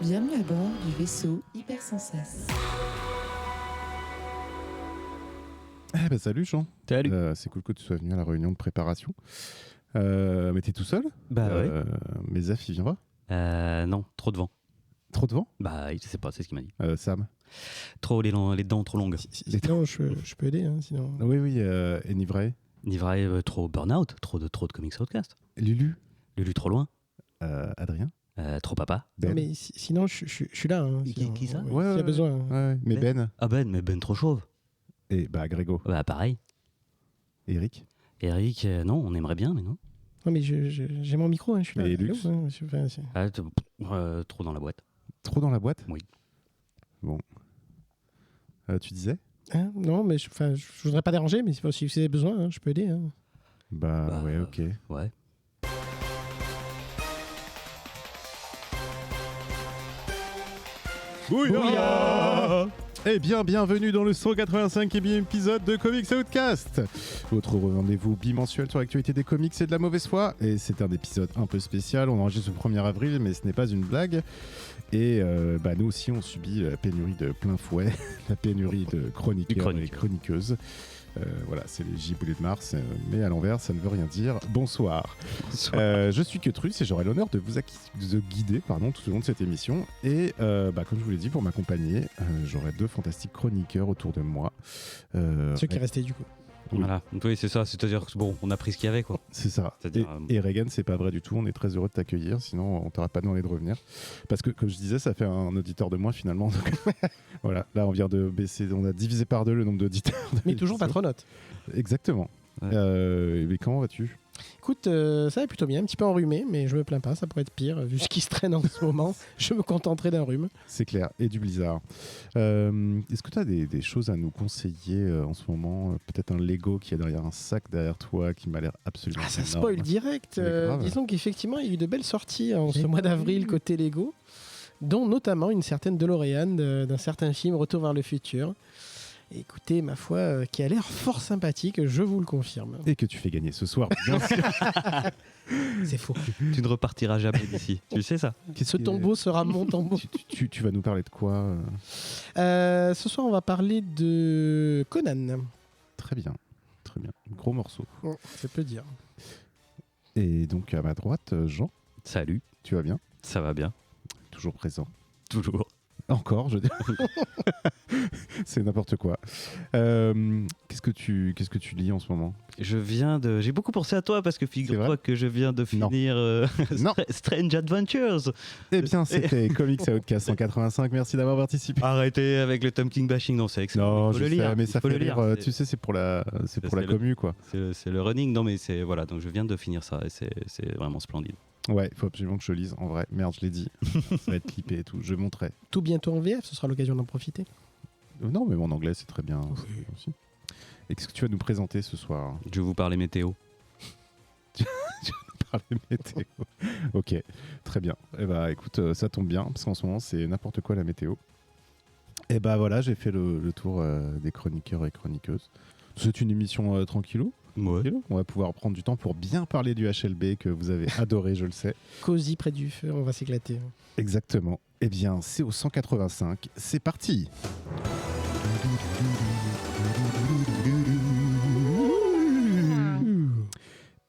Bienvenue à bord du vaisseau Hypersensas. Salut Jean. Salut. C'est cool que tu sois venu à la réunion de préparation. Mais t'es tout seul? Ouais. Mais Zaf, il viendra? Non, trop de vent. Trop de vent? Bah, je sais pas, c'est ce qu'il m'a dit. Sam? Trop les dents trop longues. Sinon, je peux aider. Sinon. Oui, Enivray? Nivray, trop burn-out, trop de comics outcast. Lulu? Lulu trop loin. Adrien? Trop papa. Ben? Non, mais sinon, je suis là. Qui ça? S'il y a besoin. Ouais. Mais Ben? Ah mais Ben trop chauve. Et Grégo? Bah pareil. Eric? Eric, non, on aimerait bien, mais non. Non, mais j'ai mon micro, je suis là. Et Lux? Trop dans la boîte. Trop dans la boîte? Oui. Bon. Tu disais? Non, mais je voudrais pas déranger, mais si vous avez besoin, je peux aider. Ouais, ok. Ouais. Bouillard! Eh bien, bienvenue dans le 185e épisode de Comics Outcast, votre rendez-vous bimensuel sur l'actualité des comics et de la mauvaise foi. Et c'est un épisode un peu spécial, on enregistre le 1er avril, mais ce n'est pas une blague. Et nous aussi, on subit la pénurie de plein fouet, la pénurie de chroniqueurs et chroniqueuses. Voilà, c'est les Giboulets de Mars, mais à l'envers, ça ne veut rien dire. Bonsoir. Je suis Quetrus et j'aurai l'honneur de vous guider tout au long de cette émission. Et comme je vous l'ai dit, pour m'accompagner, j'aurai deux fantastiques chroniqueurs autour de moi. Ceux qui restaient du coup. Oui. Voilà, oui, c'est ça. C'est-à-dire que bon, on a pris ce qu'il y avait, quoi. C'est ça. C'est-à-dire, Et Reagan, c'est pas vrai du tout. On est très heureux de t'accueillir. Sinon, on t'aurait pas demandé de revenir. Parce que, comme je disais, ça fait un auditeur de moins finalement. Donc, voilà, là, on vient de baisser. On a divisé par deux le nombre d'auditeurs. Mais toujours patronote. Exactement. Ouais. Mais comment vas-tu? Écoute, ça va plutôt bien. Un petit peu enrhumé, mais je me plains pas. Ça pourrait être pire. Vu ce qui se traîne en ce moment, je me contenterai d'un rhume. C'est clair. Et du blizzard. Est-ce que tu as des choses à nous conseiller en ce moment? Peut-être un Lego qui est derrière un sac derrière toi qui m'a l'air absolument Ça énorme. spoil direct. Disons qu'effectivement, il y a eu de belles sorties en ce mois d'avril côté Lego, dont notamment une certaine DeLorean d'un certain film Retour vers le futur. Écoutez, ma foi, qui a l'air fort sympathique, je vous le confirme. Et que tu fais gagner ce soir, bien sûr. C'est faux. Tu ne repartiras jamais d'ici. Tu sais ça? Ce tombeau sera mon tombeau. Tu vas nous parler de quoi Ce soir, on va parler de Conan. Très bien. Gros morceau. Ça peut dire. Et donc, à ma droite, Jean, Salut, tu vas bien? ça va bien. Toujours présent. Toujours. Encore, je veux dire. C'est n'importe quoi. Qu'est-ce que tu lis en ce moment? J'ai beaucoup pensé à toi parce que figure-toi que je viens de finir Non. Strange Adventures. Eh bien, c'était Comics Outcast 185. Merci d'avoir participé. Arrêtez avec le Tom King bashing, non, c'est excellent. Non, Il faut je le sais, lire. mais Il ça faut fait le lire. rire. Tu sais, c'est pour la commu, quoi. C'est le running, non mais c'est voilà, donc je viens de finir ça et c'est vraiment splendide. Ouais, il faut absolument que je lise. En vrai, merde, je l'ai dit. Ça va être clippé et tout. Je montrerai. Tout bientôt en VF, ce sera l'occasion d'en profiter. Non, mais mon anglais, c'est très bien aussi. Et qu'est-ce que tu vas nous présenter ce soir? Je vais vous parler météo. Parler météo. Ok, très bien. Eh bah, écoute, ça tombe bien, parce qu'en ce moment, c'est n'importe quoi la météo. Et bah voilà, j'ai fait le tour des chroniqueurs et chroniqueuses. C'est une émission tranquillou. Ouais. On va pouvoir prendre du temps pour bien parler du HLB que vous avez adoré, je le sais. Cosy près du feu, on va s'éclater. Exactement. Eh bien, c'est au 185. C'est parti.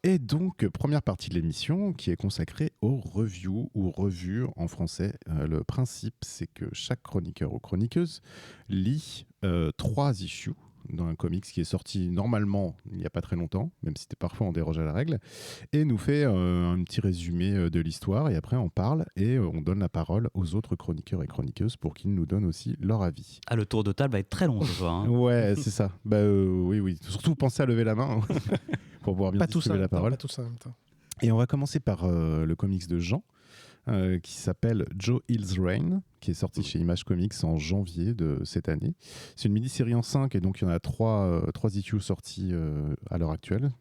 Et donc, première partie de l'émission qui est consacrée aux reviews ou revues en français. Le principe, c'est que chaque chroniqueur ou chroniqueuse lit 3 issues d'un comics qui est sorti normalement il n'y a pas très longtemps, même si parfois on déroge à la règle, et nous fait un petit résumé de l'histoire, et après on parle et on donne la parole aux autres chroniqueurs et chroniqueuses pour qu'ils nous donnent aussi leur avis. Ah, le tour de table va être très long ce soir. Hein. Ouais, c'est ça. Oui. Surtout pensez à lever la main pour pouvoir bien Pas tout distribuer ça, la parole. pas tout ça en même temps. Et on va commencer par le comics de Jean, qui s'appelle Joe Hill's Reign, qui est sorti chez Image Comics en janvier de cette année. C'est une mini-série en 5, et donc il y en a 3 issues sorties à l'heure actuelle.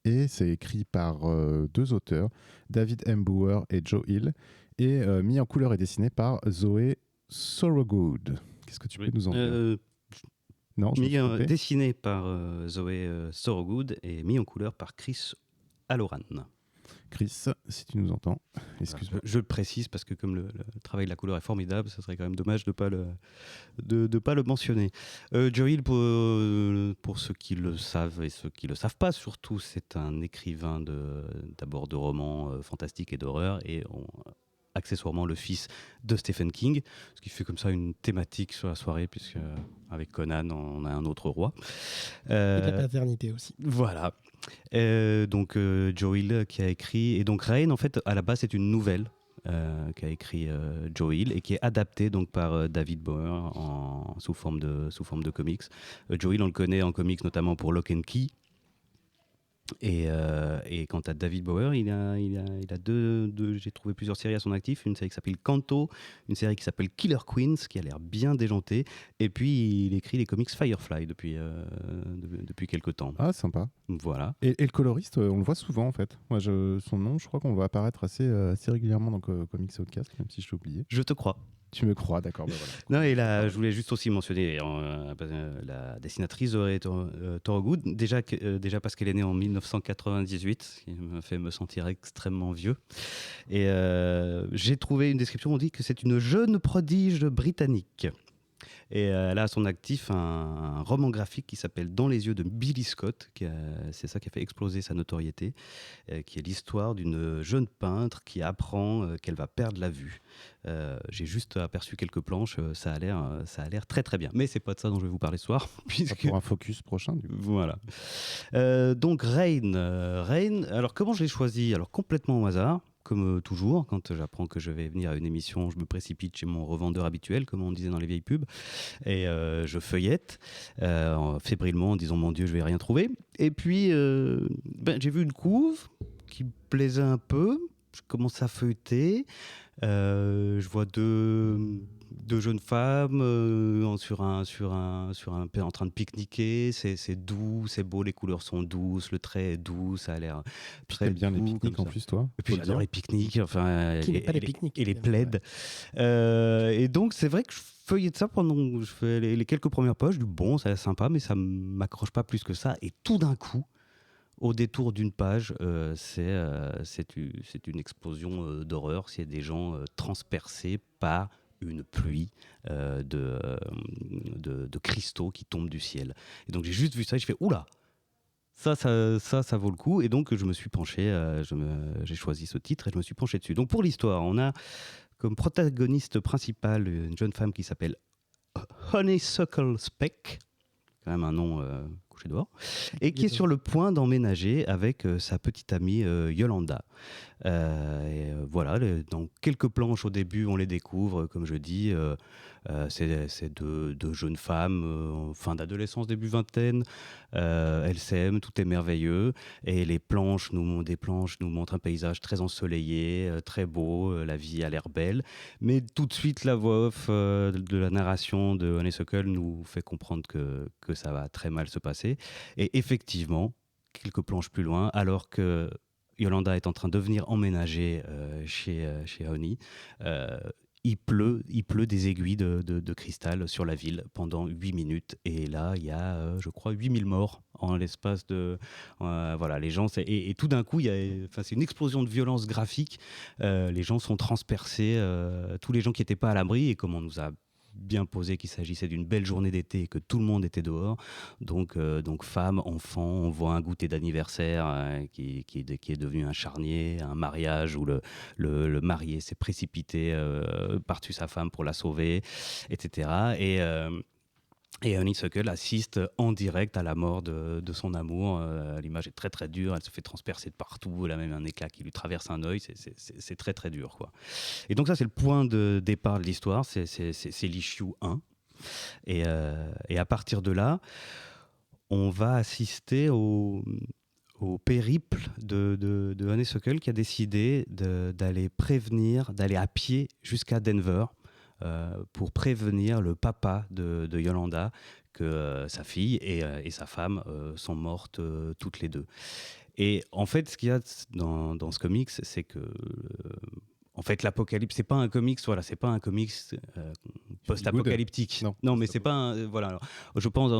Et c'est écrit par 2 auteurs, David M. Booher et Joe Hill, et mis en couleur et dessiné par Zoé Sorogood. Qu'est-ce que tu peux nous en dire? Non, je me suis trompé. Dessiné par Zoé Sorogood et mis en couleur par Chris Halloran. Chris, si tu nous entends, excuse-moi. Je le précise parce que comme le travail de la couleur est formidable, ça serait quand même dommage de pas le mentionner. Joe Hill, pour ceux qui le savent et ceux qui le savent pas surtout, c'est un écrivain d'abord de romans fantastiques et d'horreur et accessoirement le fils de Stephen King, ce qui fait comme ça une thématique sur la soirée, puisque avec Conan, on a un autre roi. Et de la paternité aussi. Voilà. Donc Joe Hill qui a écrit, et donc Rain, en fait, à la base, c'est une nouvelle qu'a écrit Joe Hill et qui est adaptée donc par David Bower sous forme de comics. Joe Hill, on le connaît en comics notamment pour Lock and Key. Et quant à David Bower, il a deux, j'ai trouvé plusieurs séries à son actif, une série qui s'appelle Kanto, une série qui s'appelle Killer Queens, qui a l'air bien déjantée, et puis il écrit les comics Firefly depuis quelques temps. Ah, sympa. Voilà. Et le coloriste, on le voit souvent en fait. Moi, son nom, je crois qu'on va apparaître assez régulièrement dans Comics Outcast, même si je l'ai oublié. Je te crois. Tu me crois, d'accord. Voilà. Non, et là, je voulais juste aussi mentionner la dessinatrice Zoé Thorogood, déjà parce qu'elle est née en 1998, ce qui me fait me sentir extrêmement vieux. Et j'ai trouvé une description, on dit que c'est une jeune prodige britannique. Et elle a à son actif un roman graphique qui s'appelle Dans les yeux de Billy Scott, c'est ça qui a fait exploser sa notoriété, qui est l'histoire d'une jeune peintre qui apprend qu'elle va perdre la vue. J'ai juste aperçu quelques planches, ça a l'air très très bien. Mais c'est pas de ça dont je vais vous parler ce soir. Puisque... Pour un focus prochain, du coup. Voilà. Donc Rain, alors comment je l'ai choisi ? Alors complètement au hasard. Comme toujours, quand j'apprends que je vais venir à une émission, je me précipite chez mon revendeur habituel, comme on disait dans les vieilles pubs, et je feuillette fébrilement en disant « Mon Dieu, je vais rien trouver ». Et puis, j'ai vu une couve qui me plaisait un peu, je commence à feuilleter, je vois deux jeunes femmes en train de pique-niquer, c'est doux, c'est beau, les couleurs sont douces, le trait est doux, ça a l'air très bien doux, les pique-niques en plus, toi. et puis j'adore les pique-niques, enfin, Qui n'est pas les pique-niques, et les plaids. Et donc c'est vrai que je feuillette ça pendant, je fais les quelques premières pages, du bon, ça a l'air sympa, mais ça m'accroche pas plus que ça. Et tout d'un coup, au détour d'une page, c'est une explosion d'horreur. C'est des gens transpercés par une pluie de cristaux qui tombent du ciel. Et donc j'ai juste vu ça et je fais oula, ça vaut le coup. Et donc je me suis penché, j'ai choisi ce titre et je me suis penché dessus. Donc pour l'histoire, on a comme protagoniste principale une jeune femme qui s'appelle Honeysuckle Speck, quand même un nom couché dehors, et qui est sur le point d'emménager avec sa petite amie Yolanda. Voilà, dans quelques planches au début, on les découvre, comme je dis, c'est deux jeunes femmes, fin d'adolescence, début vingtaine, elles s'aiment, tout est merveilleux, et des planches nous montrent un paysage très ensoleillé, très beau, la vie a l'air belle, mais tout de suite la voix off de la narration de Honeysuckle nous fait comprendre que ça va très mal se passer, et effectivement, quelques planches plus loin, alors que Yolanda est en train de venir emménager chez Honey, il pleut des aiguilles de cristal sur la ville pendant 8 minutes. Et là, il y a, je crois, 8000 morts en l'espace de... voilà, les gens... Et tout d'un coup, c'est une explosion de violence graphique. Les gens sont transpercés, tous les gens qui n'étaient pas à l'abri, et comme on nous a bien posé qu'il s'agissait d'une belle journée d'été et que tout le monde était dehors. Donc femmes, enfants, on voit un goûter d'anniversaire qui est devenu un charnier, un mariage où le marié s'est précipité par-dessus sa femme pour la sauver, etc. Et Honeysuckle assiste en direct à la mort de son amour. L'image est très très dure, elle se fait transpercer de partout, elle a même un éclat qui lui traverse un œil, c'est très très dur, quoi. Et donc ça, c'est le point de départ de l'histoire, c'est l'issue 1. Et à partir de là, on va assister au périple de Honeysuckle, qui a décidé d'aller à pied jusqu'à Denver, pour prévenir le papa de Yolanda que sa fille et sa femme sont mortes toutes les deux. Et en fait, ce qu'il y a dans ce comics, c'est que en fait, l'apocalypse, c'est pas un comics post-apocalyptique. Non, mais c'est pas voilà. Alors, je pense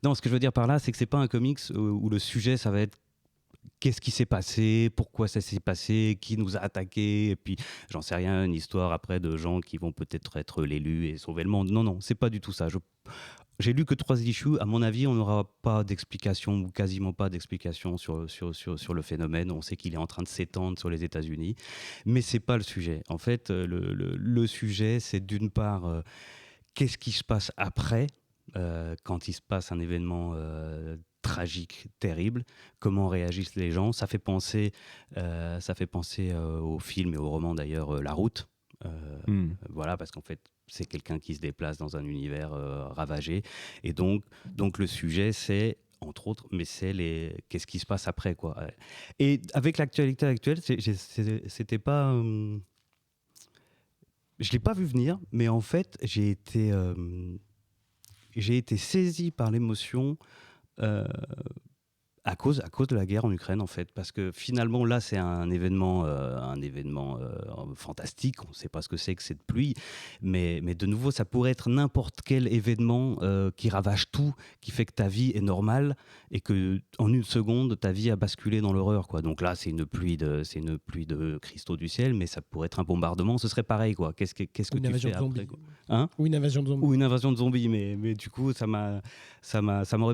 non, ce que je veux dire par là, c'est que c'est pas un comics où le sujet ça va être qu'est-ce qui s'est passé, pourquoi ça s'est passé, qui nous a attaqués, et puis j'en sais rien, une histoire après de gens qui vont peut-être être l'élus et sauver le monde. Non, c'est pas du tout ça. J'ai lu que 3 issues. À mon avis, on n'aura pas d'explication ou quasiment pas d'explication sur le phénomène. On sait qu'il est en train de s'étendre sur les États-Unis, mais c'est pas le sujet. En fait, le sujet, c'est d'une part, qu'est-ce qui se passe après, quand il se passe un événement tragique, terrible, comment réagissent les gens. Ça fait penser au film et au roman d'ailleurs, La Route. Voilà, parce qu'en fait, c'est quelqu'un qui se déplace dans un univers ravagé. Et donc le sujet, c'est, entre autres, mais c'est qu'est-ce qui se passe après, quoi. Et avec l'actualité actuelle, c'était pas... je l'ai pas vu venir, mais en fait, j'ai été saisi par l'émotion à cause de la guerre en Ukraine, en fait, parce que finalement là c'est un événement fantastique. On ne sait pas ce que c'est que cette pluie, mais de nouveau ça pourrait être n'importe quel événement qui ravage tout, qui fait que ta vie est normale et que en une seconde ta vie a basculé dans l'horreur, quoi. Donc là c'est une pluie de cristaux du ciel, mais ça pourrait être un bombardement, ce serait pareil, quoi. Qu'est-ce que tu fais après, quoi, hein? Ou une invasion de zombies. Ou une invasion de zombies, mais du coup ça m'aurait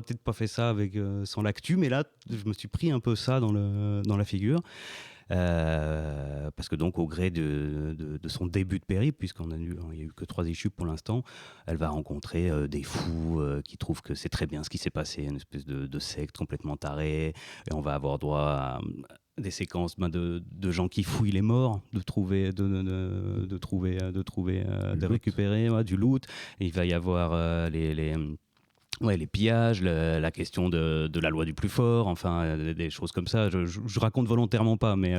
peut-être pas fait ça avec sans l'actu, mais là je me suis pris un peu ça dans la figure, parce que donc au gré de son début de périple, puisqu'il n'y a eu que 3 issues pour l'instant, elle va rencontrer des fous qui trouvent que c'est très bien ce qui s'est passé, une espèce de secte complètement tarée, et on va avoir droit à des séquences de gens qui fouillent les morts, de récupérer du loot. Et il va y avoir les pillages, la question de la loi du plus fort, enfin des choses comme ça. Je raconte volontairement pas, mais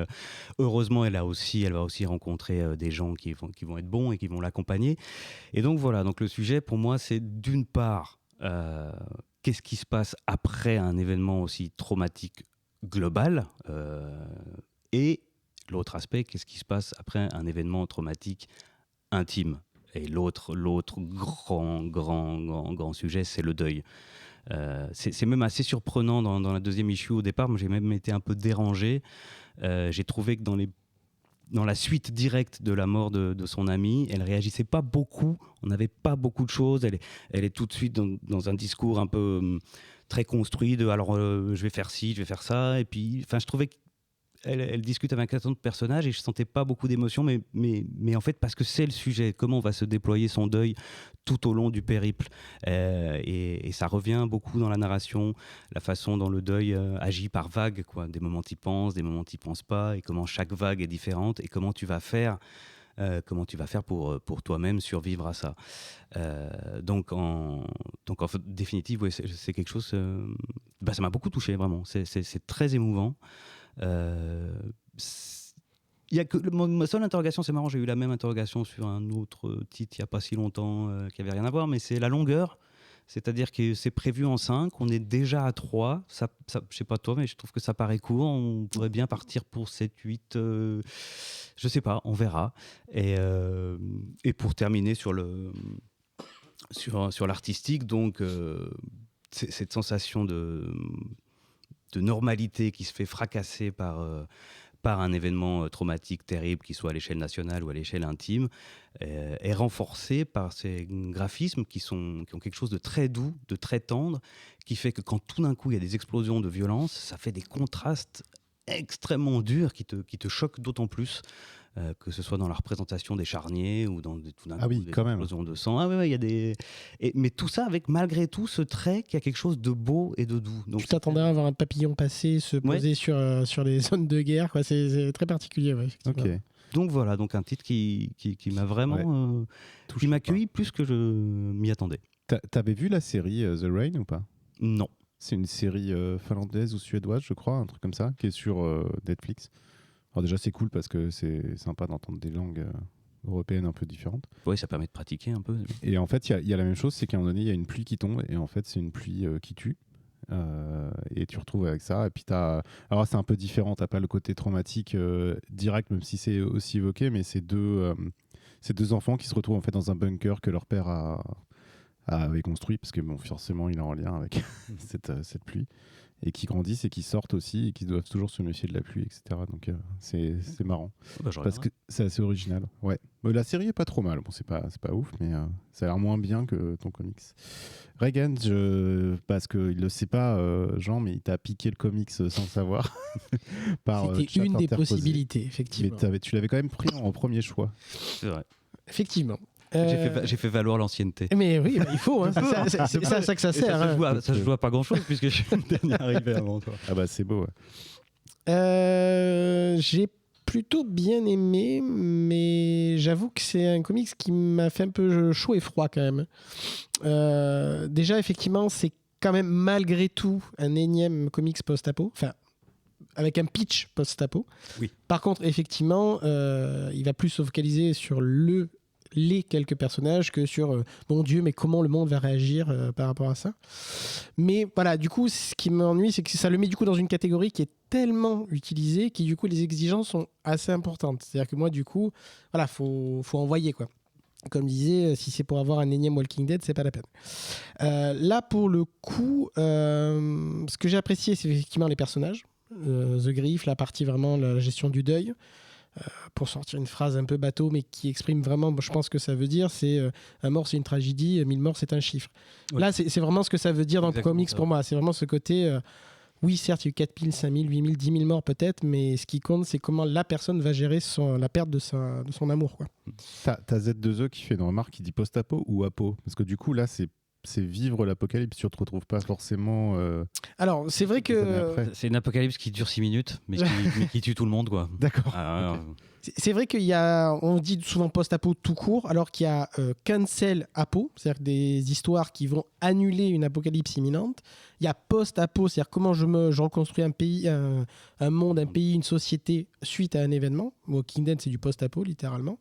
heureusement elle va aussi rencontrer des gens qui vont être bons et qui vont l'accompagner. Et donc voilà, donc le sujet pour moi c'est d'une part qu'est-ce qui se passe après un événement aussi traumatique global, et l'autre aspect, qu'est-ce qui se passe après un événement traumatique intime. Et l'autre grand sujet, c'est le deuil. C'est même assez surprenant dans la 2e issue au départ. Moi, j'ai même été un peu dérangé. J'ai trouvé que dans la suite directe de la mort de son ami, elle réagissait pas beaucoup. On n'avait pas beaucoup de choses. Elle est tout de suite dans un discours un peu très construit de alors je vais faire ci, je vais faire ça. Et puis, enfin, je trouvais elle discute avec un certain nombre de personnages et je sentais pas beaucoup d'émotion, mais en fait parce que c'est le sujet, comment on va se déployer son deuil tout au long du périple, et ça revient beaucoup dans la narration, la façon dont le deuil agit par vagues, quoi. Des moments t'y penses, des moments t'y penses pas, et comment chaque vague est différente et comment tu vas faire pour toi-même survivre à ça. Donc en définitive, ouais, c'est quelque chose, ça m'a beaucoup touché, vraiment. C'est très émouvant. Il y a que ma seule interrogation, c'est marrant, j'ai eu la même interrogation sur un autre titre il n'y a pas si longtemps, qui n'avait rien à voir, mais c'est la longueur. C'est-à-dire que c'est prévu en 5, on est déjà à 3. Ça, je sais pas toi, mais je trouve que ça paraît court. On pourrait bien partir pour 7, 8, je sais pas, on verra. Et pour terminer sur l'artistique, donc cette sensation de normalité qui se fait fracasser par un événement traumatique terrible, qu'il soit à l'échelle nationale ou à l'échelle intime, est renforcée par ces graphismes qui ont quelque chose de très doux, de très tendre, qui fait que quand tout d'un coup il y a des explosions de violence, ça fait des contrastes extrêmement durs qui te choquent d'autant plus. Que ce soit dans la représentation des charniers ou dans des explosions de sang. Ah oui, il y a mais tout ça avec malgré tout ce trait qui a quelque chose de beau et de doux. Donc, tu t'attendais à avoir un papillon passé se poser sur les zones de guerre, quoi. C'est très particulier. Ouais, ok. Donc voilà, donc un titre qui m'a vraiment qui m'a accueilli plus que je m'y attendais. T'avais vu la série The Rain ou pas? Non. C'est une série finlandaise ou suédoise, je crois, un truc comme ça, qui est sur Netflix. Alors déjà, c'est cool parce que c'est sympa d'entendre des langues européennes un peu différentes. Oui, ça permet de pratiquer un peu. Et en fait, il y a la même chose, c'est qu'à un moment donné, il y a une pluie qui tombe, et en fait, c'est une pluie qui tue. Et tu retrouves avec ça. Et puis, alors, c'est un peu différent, t'as pas le côté traumatique direct, même si c'est aussi évoqué, mais c'est deux enfants qui se retrouvent en fait dans un bunker que leur père avait construit, parce que bon, forcément, il est en lien avec cette pluie, et qui grandissent et qui sortent aussi, et qui doivent toujours se méfier de la pluie, etc. Donc c'est marrant, parce que c'est assez original. Ouais. La série est pas trop mal. Bon, c'est pas ouf, mais ça a l'air moins bien que ton comics. Reagan, parce qu'il le sait pas, Jean, mais il t'a piqué le comics sans le savoir. C'était une des possibilités, effectivement. Mais tu l'avais quand même pris en premier choix. C'est vrai. Effectivement. J'ai fait valoir l'ancienneté. Mais oui, il faut, hein, c'est à ça que ça sert. Ça se joue à pas grand-chose puisque je suis le dernier arrivé avant toi. Ah bah c'est beau. Ouais. J'ai plutôt bien aimé, mais j'avoue que c'est un comics qui m'a fait un peu chaud et froid quand même. Déjà, effectivement, c'est quand même malgré tout un énième comics post-apo. Enfin, avec un pitch post-apo. Oui. Par contre, effectivement, il va plus se focaliser sur les quelques personnages que sur mon Dieu, mais comment le monde va réagir par rapport à ça. Mais voilà, du coup, ce qui m'ennuie, c'est que ça le met du coup dans une catégorie qui est tellement utilisée que du coup, les exigences sont assez importantes. C'est-à-dire que moi, du coup, voilà, faut envoyer quoi. Comme disait, si c'est pour avoir un énième Walking Dead, c'est pas la peine. Là, pour le coup, ce que j'ai apprécié, c'est effectivement les personnages. The Grief, la partie vraiment la gestion du deuil. Pour sortir une phrase un peu bateau, mais qui exprime vraiment, je pense que ça veut dire, c'est un mort c'est une tragédie, 1000 morts c'est un chiffre. Oui. Là, c'est vraiment ce que ça veut dire dans le comics pour moi. C'est vraiment ce côté, oui, certes, il y a eu 4000, 5000, 8000, 10 000 morts peut-être, mais ce qui compte, c'est comment la personne va gérer la perte de son amour. T'as Z2E qui fait une remarque qui dit post-apo ou apo, parce que du coup, là, c'est vivre l'apocalypse, tu ne te retrouves pas forcément... Alors, c'est vrai que... C'est une apocalypse qui dure 6 minutes, mais qui tue tout le monde, quoi. D'accord. Okay. C'est vrai on dit souvent post-apo tout court, alors qu'il y a cancel apo, c'est-à-dire des histoires qui vont annuler une apocalypse imminente. Il y a post-apo, c'est-à-dire comment je reconstruis un pays, un monde, un pays, une société suite à un événement. Walking Dead, c'est du post-apo, littéralement.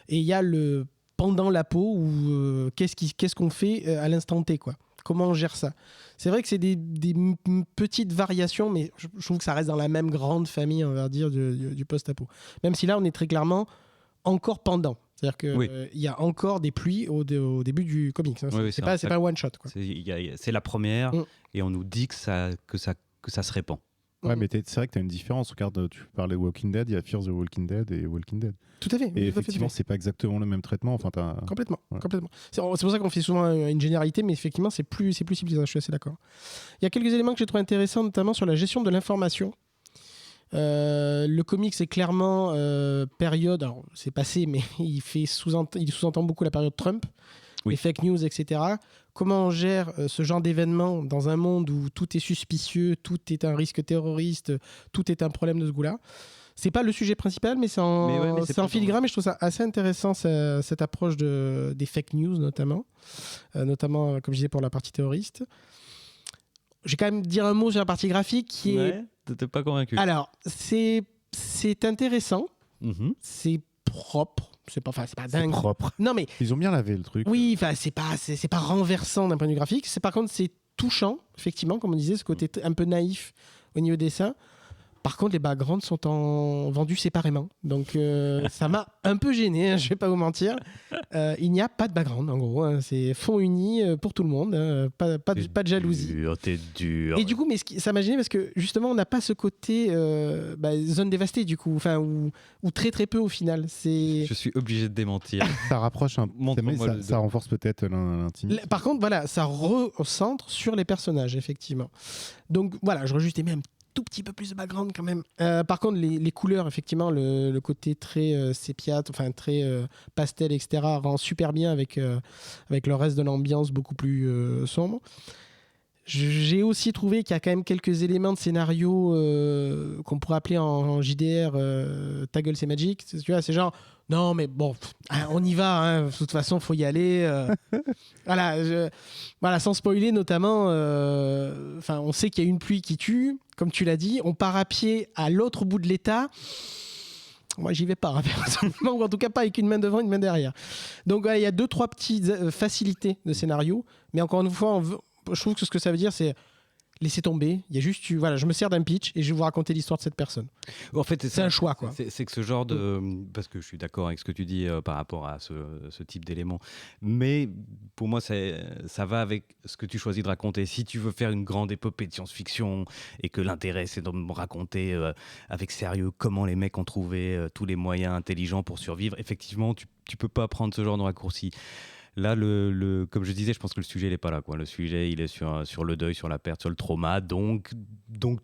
Et il y a le... pendant la peau ou qu'est-ce qu'on fait à l'instant T, quoi. Comment on gère ça. C'est vrai que c'est des petites variations, mais je trouve que ça reste dans la même grande famille, on va dire, du post-apo. Même si là, on est très clairement encore pendant. C'est-à-dire qu'il y a encore des pluies au début du comics. Hein. C'est pas un one-shot. C'est la première et on nous dit que ça se répand. Ouais, mais c'est vrai que tu as une différence. Regarde, tu parlais de Walking Dead, il y a Fear the Walking Dead et Walking Dead. Tout à fait. Et effectivement, c'est pas exactement le même traitement. Enfin, complètement. C'est pour ça qu'on fait souvent une généralité, mais effectivement, c'est plus ciblé. Je suis assez d'accord. Il y a quelques éléments que j'ai trouvé intéressants, notamment sur la gestion de l'information. Le comics est clairement période. Alors, c'est passé, mais il sous-entend beaucoup la période Trump. Oui. Les fake news, etc. Comment on gère ce genre d'événement dans un monde où tout est suspicieux, tout est un risque terroriste, tout est un problème de ce goût-là. C'est pas le sujet principal, mais c'est en filigrane, mais je trouve ça assez intéressant, cette approche des fake news, notamment, comme je disais, pour la partie terroriste. Je vais quand même dire un mot sur la partie graphique qui est... T'étais pas convaincu. Alors, c'est intéressant, c'est propre. C'est pas dingue. C'est propre. Non, mais ils ont bien lavé le truc. Oui, c'est pas renversant d'un point de vue graphique. Par contre, c'est touchant, effectivement, comme on disait, ce côté un peu naïf au niveau des dessins. Par contre, les backgrounds sont vendus séparément. Donc, ça m'a un peu gêné, hein, je vais pas vous mentir. Il n'y a pas de background, en gros. Hein, c'est fond uni pour tout le monde. Hein, pas de jalousie. T'es dur. Et du coup, mais ça m'a gêné parce que, justement, on n'a pas ce côté zone dévastée, du coup. Enfin, ou très, très peu au final. Je suis obligé de démentir. Ça rapproche un peu. Ça renforce peut-être l'intimité. Par contre, voilà, ça recentre sur les personnages, effectivement. Donc, voilà, j'aurais juste aimé un tout petit peu plus de background quand même. Par contre, les couleurs, effectivement, le côté très sépia, enfin très pastel, etc., rend super bien avec le reste de l'ambiance beaucoup plus sombre. J'ai aussi trouvé qu'il y a quand même quelques éléments de scénario qu'on pourrait appeler en JDR ta gueule c'est magique. Tu vois, c'est genre non mais bon, on y va. Hein, de toute façon, faut y aller. Voilà, sans spoiler notamment. On sait qu'il y a une pluie qui tue, comme tu l'as dit. On part à pied à l'autre bout de l'État. Moi, j'y vais pas, personnellement, ou en tout cas pas avec une main devant, une main derrière. Donc, voilà, il y a 2-3 petites facilités de scénario, mais encore une fois, je trouve que ce que ça veut dire, c'est laissez tomber. Il y a juste, voilà, je me sers d'un pitch et je vais vous raconter l'histoire de cette personne. En fait, C'est un choix, quoi. C'est que ce genre de... Parce que je suis d'accord avec ce que tu dis par rapport à ce type d'éléments. Mais pour moi, ça va avec ce que tu choisis de raconter. Si tu veux faire une grande épopée de science-fiction et que l'intérêt, c'est de me raconter avec sérieux comment les mecs ont trouvé tous les moyens intelligents pour survivre, effectivement, tu peux pas prendre ce genre de raccourci. Là, comme je disais, je pense que le sujet n'est pas là, quoi. Le sujet, il est sur le deuil, sur la perte, sur le trauma. Donc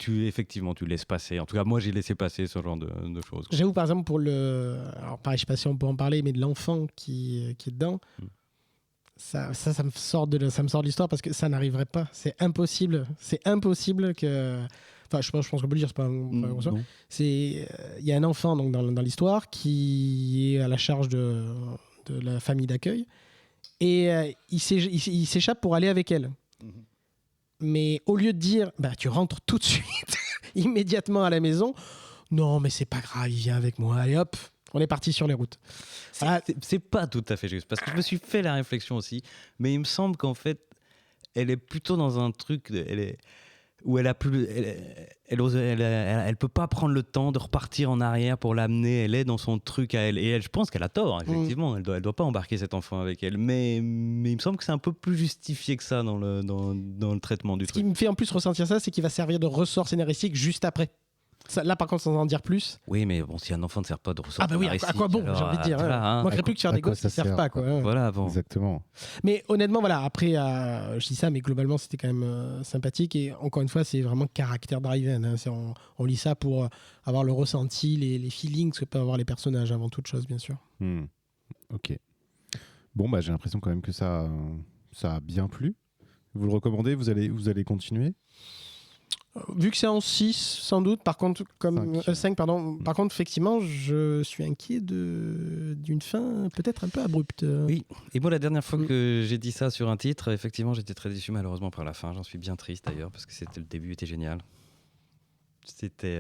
effectivement, tu laisses passer. En tout cas, moi, j'ai laissé passer ce genre de choses, quoi. J'avoue, par exemple, pour alors pareil, je sais pas si on peut en parler, mais de l'enfant qui est dedans, ça me sort de l'histoire parce que ça n'arriverait pas. C'est impossible que... Enfin, je pense qu'on peut le dire, c'est pas il y a un enfant donc, dans l'histoire qui est à la charge de la famille d'accueil. Et il s'échappe pour aller avec elle. Mais au lieu de dire, tu rentres tout de suite, immédiatement à la maison, non, mais c'est pas grave, il vient avec moi, allez hop, on est parti sur les routes. C'est pas tout à fait juste, parce que je me suis fait la réflexion aussi, mais il me semble qu'en fait, elle est plutôt dans un truc, où elle peut pas prendre le temps de repartir en arrière pour l'amener. Elle est dans son truc à elle. Et je pense qu'elle a tort, effectivement. Elle doit pas embarquer cet enfant avec elle. Mais il me semble que c'est un peu plus justifié que ça dans le traitement du truc. Ce qui me fait en plus ressentir ça, c'est qu'il va servir de ressort scénaristique juste après. Ça, là, par contre, sans en dire plus. Oui, mais bon, si un enfant ne sert pas de ressort. Ah bah oui, à quoi bon, j'ai envie de dire. Il manquerait plus que faire des gosses qui ne servent pas, quoi. Voilà, bon. Exactement. Mais honnêtement, voilà, après, je dis ça, mais globalement, c'était quand même sympathique. Et encore une fois, c'est vraiment caractère driven. Hein. On lit ça pour avoir le ressenti, les feelings que peuvent avoir les personnages avant toute chose, bien sûr. Ok. Bon, j'ai l'impression quand même que ça a bien plu. Vous le recommandez ? Vous allez continuer ? Vu que c'est en 6, sans doute, par contre, 5, pardon. Par contre, effectivement, je suis inquiet d'une fin peut-être un peu abrupte. Oui, et moi, la dernière fois que j'ai dit ça sur un titre, effectivement, j'étais très déçu, malheureusement, par la fin. J'en suis bien triste, d'ailleurs, parce que le début était génial. C'était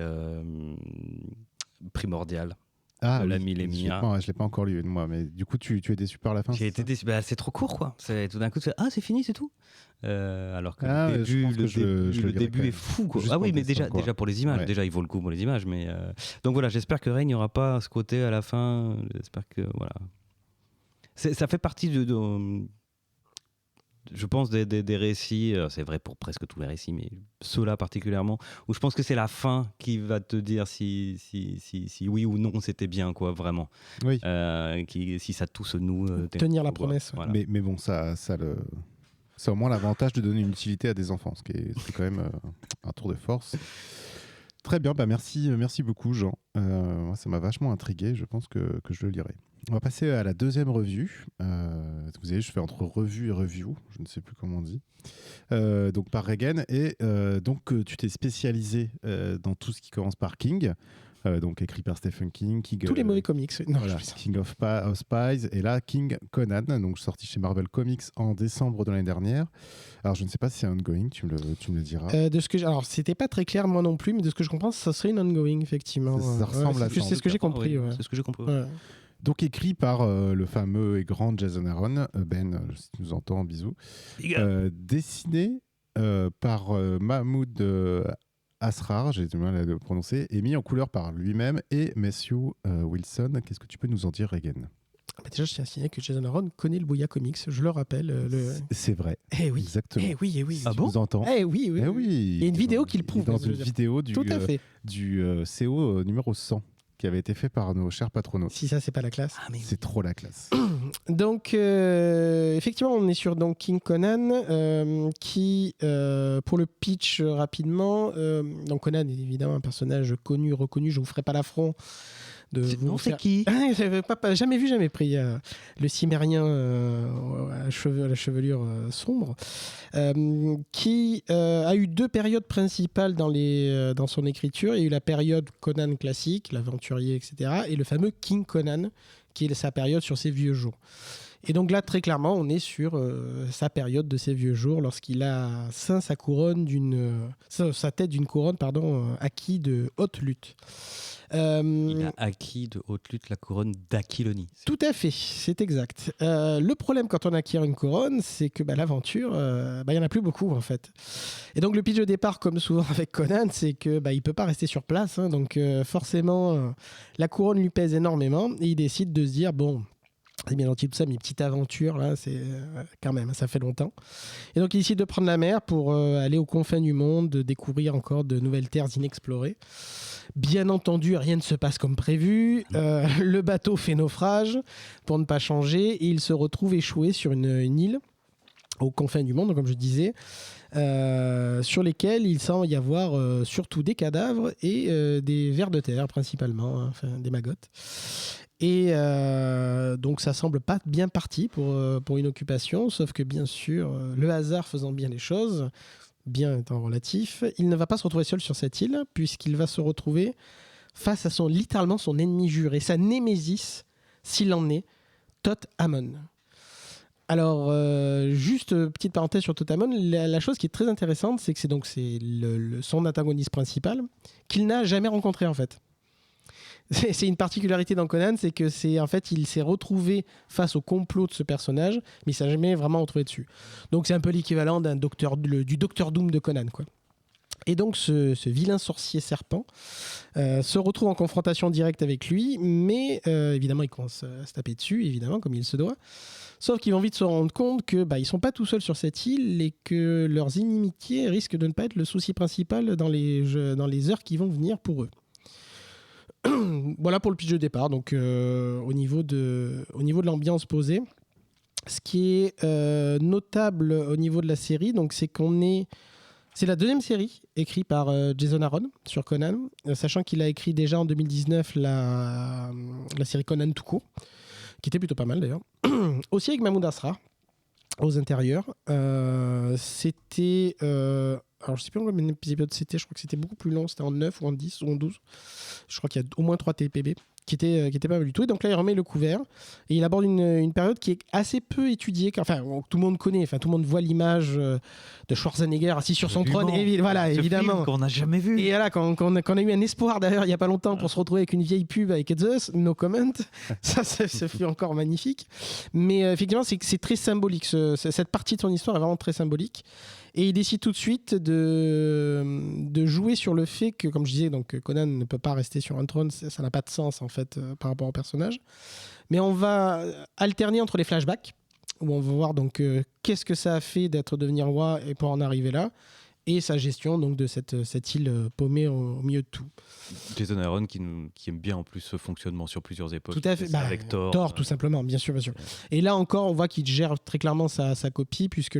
primordial. L'ami Lémia. Je l'ai pas encore lu, moi, mais du coup, tu es déçu par la fin ? J'ai été déçu. C'est trop court, quoi. Tout d'un coup, c'est fini, c'est tout. Alors que le début est fou, quoi. Ah oui, mais déjà pour les images. Ouais. Déjà, il vaut le coup pour les images. Mais donc voilà, j'espère que Reign, il n'y aura pas ce côté à la fin. J'espère que voilà. Ça fait partie je pense des récits, c'est vrai pour presque tous les récits, mais ceux-là particulièrement, où je pense que c'est la fin qui va te dire si oui ou non c'était bien, quoi, vraiment. Oui. Si ça tout se noue. Tenir la promesse. Voilà. Mais bon, ça au moins l'avantage de donner une utilité à des enfants, ce qui est quand même un tour de force. Très bien, merci beaucoup Jean. Moi, ça m'a vachement intrigué, je pense que je le lirai. On va passer à la deuxième revue. Vous savez, je fais entre revue et review, je ne sais plus comment on dit. Donc par Regan. Et donc tu t'es spécialisé dans tout ce qui commence par King. Donc écrit par Stephen King. Tous les mauvais comics. Non, voilà, King of Spies. Et là, King Conan, donc sorti chez Marvel Comics en décembre de l'année dernière. Alors je ne sais pas si c'est ongoing, tu me le diras. Alors c'était pas très clair moi non plus, mais de ce que je comprends, ça serait une ongoing, effectivement. Ça ressemble à ça. C'est ce que j'ai compris. Oui, c'est ce que j'ai compris. Ouais. Donc écrit par le fameux et grand Jason Aaron, si tu nous entends, bisous. Dessiné par Mahmoud Asrar, j'ai du mal à le prononcer, et mis en couleur par lui-même et Matthew Wilson. Qu'est-ce que tu peux nous en dire, Regan ? Déjà, je tiens à signaler que Jason Aaron connaît le Bouya Comics, je le rappelle. C'est vrai. Eh oui. Exactement. Eh oui. Ah bon ? Tu nous entends ? Eh oui. Eh oui. Il y a une vidéo qui le prouve. Dans une vidéo Tout à fait. du CO numéro 100. Qui avait été fait par nos chers patronos. Si ça, c'est pas la classe. C'est trop la classe. Donc, effectivement, on est sur King Conan, qui, pour le pitch rapidement, donc Conan est évidemment un personnage connu, reconnu, je vous ferai pas l'affront de vous faire... C'est qui ? J'avais jamais vu, jamais pris le cimérien à la chevelure sombre, qui a eu deux périodes principales dans son écriture. Il y a eu la période Conan classique, l'aventurier, etc., et le fameux King Conan, qui est sa période sur ses vieux jours. Et donc là, très clairement, on est sur sa période de ses vieux jours, lorsqu'il a ceint sa tête d'une couronne, acquis de haute lutte. Il a acquis de haute lutte la couronne d'Aquilonie. Tout à fait, c'est exact. Le problème quand on acquiert une couronne, c'est que l'aventure, il n'y en a plus beaucoup en fait. Et donc le pitch de départ, comme souvent avec Conan, c'est que il ne peut pas rester sur place. Hein, donc forcément, la couronne lui pèse énormément et il décide de se dire, bon, c'est bien gentil tout ça, mes petites aventures, là, c'est quand même, ça fait longtemps. Et donc il décide de prendre la mer pour aller aux confins du monde, découvrir encore de nouvelles terres inexplorées. Bien entendu, rien ne se passe comme prévu. Le bateau fait naufrage pour ne pas changer et il se retrouve échoué sur une île aux confins du monde, comme je disais, sur lesquels il semble y avoir surtout des cadavres et des vers de terre principalement, hein, enfin des maggots. Et donc ça semble pas bien parti pour une occupation, sauf que bien sûr, le hasard faisant bien les choses, bien étant relatif, il ne va pas se retrouver seul sur cette île, puisqu'il va se retrouver face à littéralement son ennemi juré, sa némésis, s'il en est, Thoth Amon. Alors, juste petite parenthèse sur Thoth Amon, la chose qui est très intéressante, c'est que c'est son antagoniste principal, qu'il n'a jamais rencontré en fait. C'est une particularité dans Conan, c'est que il s'est retrouvé face au complot de ce personnage, mais il s'est jamais vraiment retrouvé dessus. Donc c'est un peu l'équivalent du Docteur Doom de Conan, quoi. Et donc ce vilain sorcier serpent se retrouve en confrontation directe avec lui, mais évidemment il commence à se taper dessus, évidemment, comme il se doit. Sauf qu'ils vont vite se rendre compte que ils sont pas tout seuls sur cette île et que leurs inimitiés risquent de ne pas être le souci principal dans les heures qui vont venir pour eux. Voilà pour le pitch de départ. Donc au niveau de l'ambiance posée, ce qui est notable au niveau de la série, donc c'est la deuxième série écrite par Jason Aaron sur Conan, sachant qu'il a écrit déjà en 2019 la série Conan tout court, qui était plutôt pas mal d'ailleurs. Aussi avec Mahmoud Asrar aux intérieurs. C'était... alors je sais plus combien d'épisodes c'était, je crois que c'était beaucoup plus long, c'était en 9 ou en 10 ou en 12. Je crois qu'il y a au moins 3 TPB qui était pas mal du tout. Et donc là, il remet le couvert et il aborde une période qui est assez peu étudiée, enfin tout le monde connaît, enfin tout le monde voit l'image de Schwarzenegger assis sur son trône, voilà, évidemment. Qu'on n'a jamais vu. Et voilà, qu'on a eu un espoir d'ailleurs il y a pas longtemps pour se retrouver avec une vieille pub avec Zeus, no comment. Ça fut encore magnifique. Mais effectivement, c'est très symbolique. Cette partie de son histoire est vraiment très symbolique. Et il décide tout de suite de jouer sur le fait que, comme je disais, donc Conan ne peut pas rester sur un trône, ça n'a pas de sens en fait par rapport au personnage. Mais on va alterner entre les flashbacks, où on va voir donc qu'est-ce que ça a fait d'être devenir roi et pour en arriver là, et sa gestion donc de cette île paumée au milieu de tout. Jason Aaron qui aime bien en plus ce fonctionnement sur plusieurs époques. Tout à fait. Avec Thor. Thor, tout simplement, bien sûr, bien sûr. Et là encore, on voit qu'il gère très clairement sa copie, puisque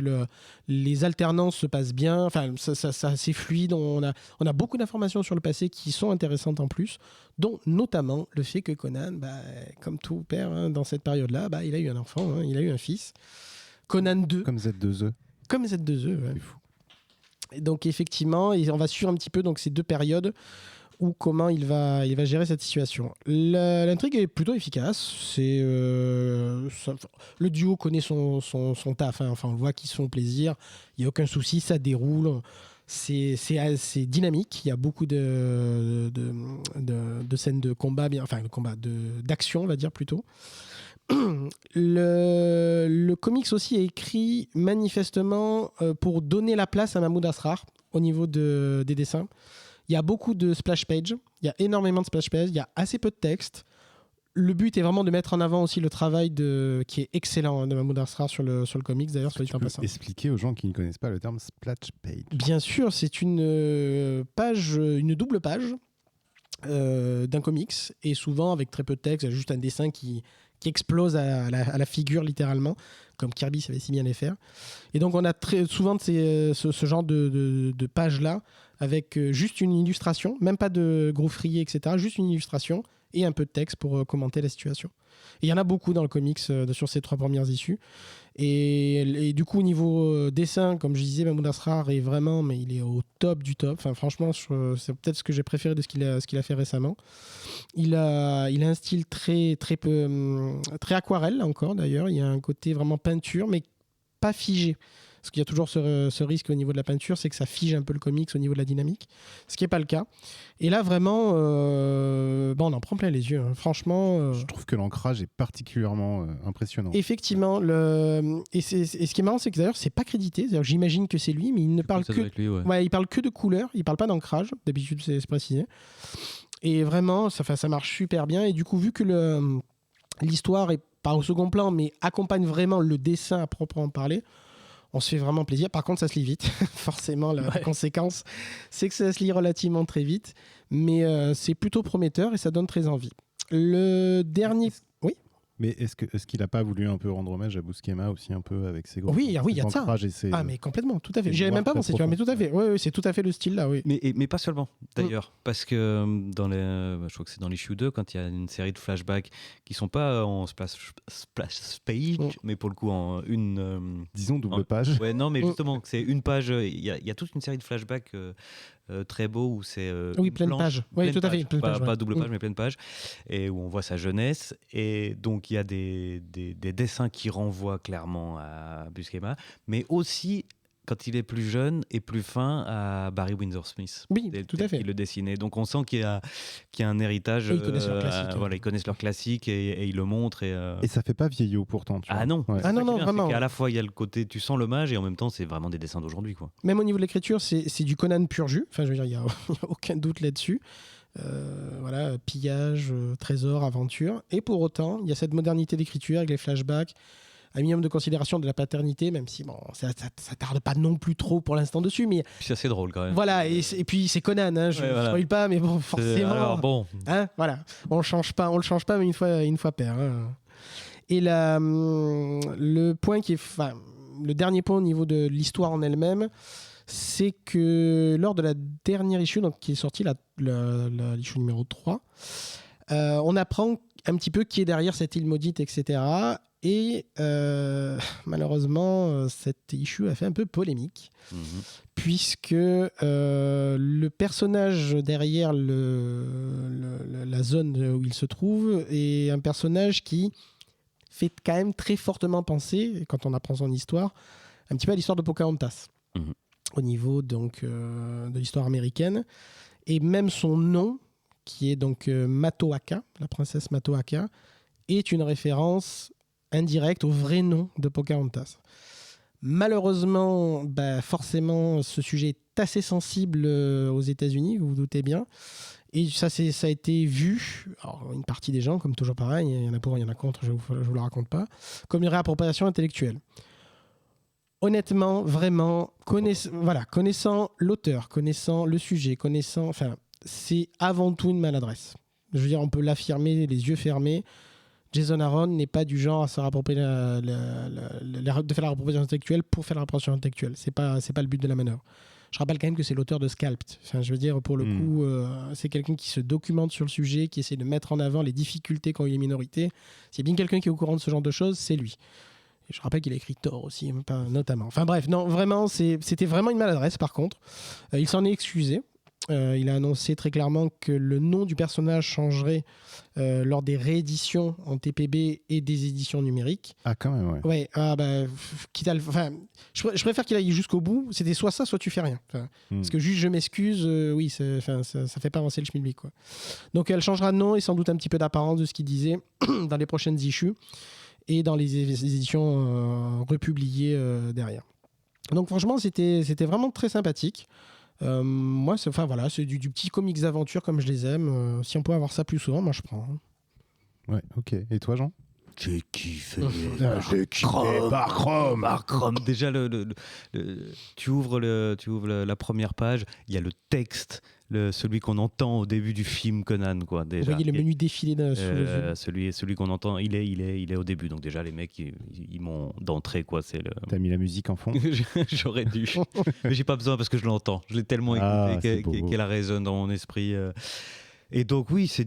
les alternances se passent bien. Enfin, ça c'est fluide. On a beaucoup d'informations sur le passé qui sont intéressantes en plus, dont notamment le fait que Conan, comme tout père dans cette période-là, il a eu un enfant, il a eu un fils. Conan 2. Comme Z2E. Comme Z2E, ouais. C'est fou. Et donc effectivement, on va suivre un petit peu donc, ces deux périodes ou comment il va gérer cette situation. L'intrigue est plutôt efficace. Le duo connaît son taf. Hein. Enfin, on voit qu'ils se font plaisir. Il n'y a aucun souci, ça déroule. C'est assez dynamique. Il y a beaucoup de scènes de combat, d'action, on va dire plutôt. Le comics aussi est écrit manifestement pour donner la place à Mahmoud Asrar au niveau des dessins. Il y a beaucoup de splash pages, il y a énormément de splash pages, il y a assez peu de texte. Le but est vraiment de mettre en avant aussi le travail qui est excellent de Mahmoud Asrar sur le comics d'ailleurs. Tu peux expliquer aux gens qui ne connaissent pas le terme splash page. Bien sûr, c'est une double page d'un comics et souvent avec très peu de texte, il y a juste un dessin qui explose à la figure littéralement, comme Kirby savait si bien les faire. Et donc on a très souvent ce genre de pages-là, avec juste une illustration, même pas de gros frier, etc., juste une illustration et un peu de texte pour commenter la situation. Et il y en a beaucoup dans le comics sur ces 3 premières issues. Et du coup, au niveau dessin, comme je disais, Mahmoud Asrar est vraiment, mais il est au top du top. Enfin, franchement, c'est peut-être ce que j'ai préféré de ce qu'il a fait récemment. Il a un style très aquarelle encore, d'ailleurs. Il y a un côté vraiment peinture, mais pas figé. Parce qu'il y a toujours ce risque au niveau de la peinture, c'est que ça fige un peu le comics au niveau de la dynamique, ce qui n'est pas le cas. Et là, vraiment, on en prend plein les yeux. Hein. Franchement... Je trouve que l'ancrage est particulièrement impressionnant. Effectivement. Et ce qui est marrant, c'est que d'ailleurs, c'est pas crédité. D'ailleurs, j'imagine que c'est lui, mais il ne parle que... il parle que de couleurs, il parle pas d'ancrage. D'habitude, c'est précisé. Et vraiment, ça marche super bien. Et du coup, vu que l'histoire est pas au second plan, mais accompagne vraiment le dessin à proprement parler, on se fait vraiment plaisir. Par contre, ça se lit vite. Forcément, la conséquence, c'est que ça se lit relativement très vite. Mais c'est plutôt prometteur et ça donne très envie. Le dernier... Oui. Mais est-ce qu'il n'a pas voulu un peu rendre hommage à Buscema aussi un peu avec ses gros... Oui, il y a de ça. Mais complètement, tout à fait. J'y avais même pas pensé, tu vois, mais tout à fait. Oui, c'est tout à fait le style là, oui. Mais pas seulement, d'ailleurs. Parce que je crois que c'est dans l'issue 2, quand il y a une série de flashbacks qui sont pas en splash page, mais pour le coup en une... disons double page. Ouais, non, mais justement, c'est une page. Il y a toute une série de flashbacks très beaux où c'est pleine page. Oui, tout à fait. Pas double page, mais pleine page. Et où on voit sa jeunesse. Et donc, il y a des dessins qui renvoient clairement à Buscema, mais aussi, quand il est plus jeune et plus fin, à Barry Windsor Smith. Oui, tout à fait. Qui le dessinait. Donc, on sent qu'il y a un héritage. Ils connaissent leur classique. Voilà, ils connaissent leur classique et ils le montrent. Et ça fait pas vieillot pourtant. Tu vois. Non. Ouais. Non, vraiment. À la fois, il y a le côté, tu sens l'hommage et en même temps, c'est vraiment des dessins d'aujourd'hui, quoi. Même au niveau de l'écriture, c'est du Conan pur jus. Enfin, je veux dire, il n'y a aucun doute là-dessus. Voilà, pillage, trésor, aventure. Et pour autant, il y a cette modernité d'écriture avec les flashbacks, un minimum de considération de la paternité, même si bon, ça tarde pas non plus trop pour l'instant dessus. Mais c'est assez drôle quand même. Voilà, et puis c'est Conan, hein, je ne spoil pas, mais bon, forcément. Alors bon. Hein, voilà, on le change pas, mais une fois pair. Hein. Et le point le dernier point au niveau de l'histoire en elle-même, c'est que lors de la dernière issue, donc qui est sortie, l'issue numéro 3, on apprend un petit peu qui est derrière cette île maudite, etc. Et malheureusement, cette issue a fait un peu polémique, puisque le personnage derrière la zone où il se trouve est un personnage qui fait quand même très fortement penser, quand on apprend son histoire, un petit peu à l'histoire de Pocahontas, au niveau donc, de l'histoire américaine. Et même son nom, qui est donc Matoaka, la princesse Matoaka, est une référence indirecte au vrai nom de Pocahontas. Malheureusement, forcément, ce sujet est assez sensible aux États-Unis, vous vous doutez bien. Et ça a été vu, alors, une partie des gens, comme toujours pareil, il y en a pour, il y en a contre, je vous le raconte pas, comme une réappropriation intellectuelle. Honnêtement, vraiment, connaissant l'auteur, connaissant le sujet, c'est avant tout une maladresse. Je veux dire, on peut l'affirmer les yeux fermés. Jason Aaron n'est pas du genre à se réapproprier de faire la réappropriation intellectuelle pour faire la réappropriation intellectuelle. C'est pas le but de la manœuvre. Je rappelle quand même que c'est l'auteur de Scalped. Enfin, je veux dire, pour le coup, c'est quelqu'un qui se documente sur le sujet, qui essaie de mettre en avant les difficultés qu'ont eu les minorités. S'il y a bien quelqu'un qui est au courant de ce genre de choses, c'est lui. Et je rappelle qu'il a écrit Thor aussi, notamment. Enfin bref, non, vraiment, c'était vraiment une maladresse par contre. Il s'en est excusé. Il a annoncé très clairement que le nom du personnage changerait lors des rééditions en TPB et des éditions numériques. Ah, quand même, ouais. Ouais, je préfère qu'il aille jusqu'au bout. C'était soit ça, soit tu fais rien. Parce que juste je m'excuse, oui, ça fait pas avancer le schmilblick, quoi. Donc elle changera de nom et sans doute un petit peu d'apparence de ce qu'il disait dans les prochaines issues et dans les éditions republiées derrière. Donc franchement, c'était vraiment très sympathique. Moi, c'est du petit comics d'aventure comme je les aime. Si on peut avoir ça plus souvent, moi je prends. Ouais, ok. Et toi, Jean ? J'ai kiffé. J'ai kiffé par Chrome. Déjà, tu ouvres la première page, il y a le texte, celui qu'on entend au début du film Conan, quoi. Déjà. Vous voyez le menu défiler sous le celui qu'on entend, il est au début. Donc déjà, les mecs, ils m'ont d'entrée, quoi. T'as mis la musique en fond ? J'aurais dû. Mais j'ai pas besoin parce que je l'entends. Je l'ai tellement écouté qu'elle résonne dans mon esprit. Et donc oui, c'est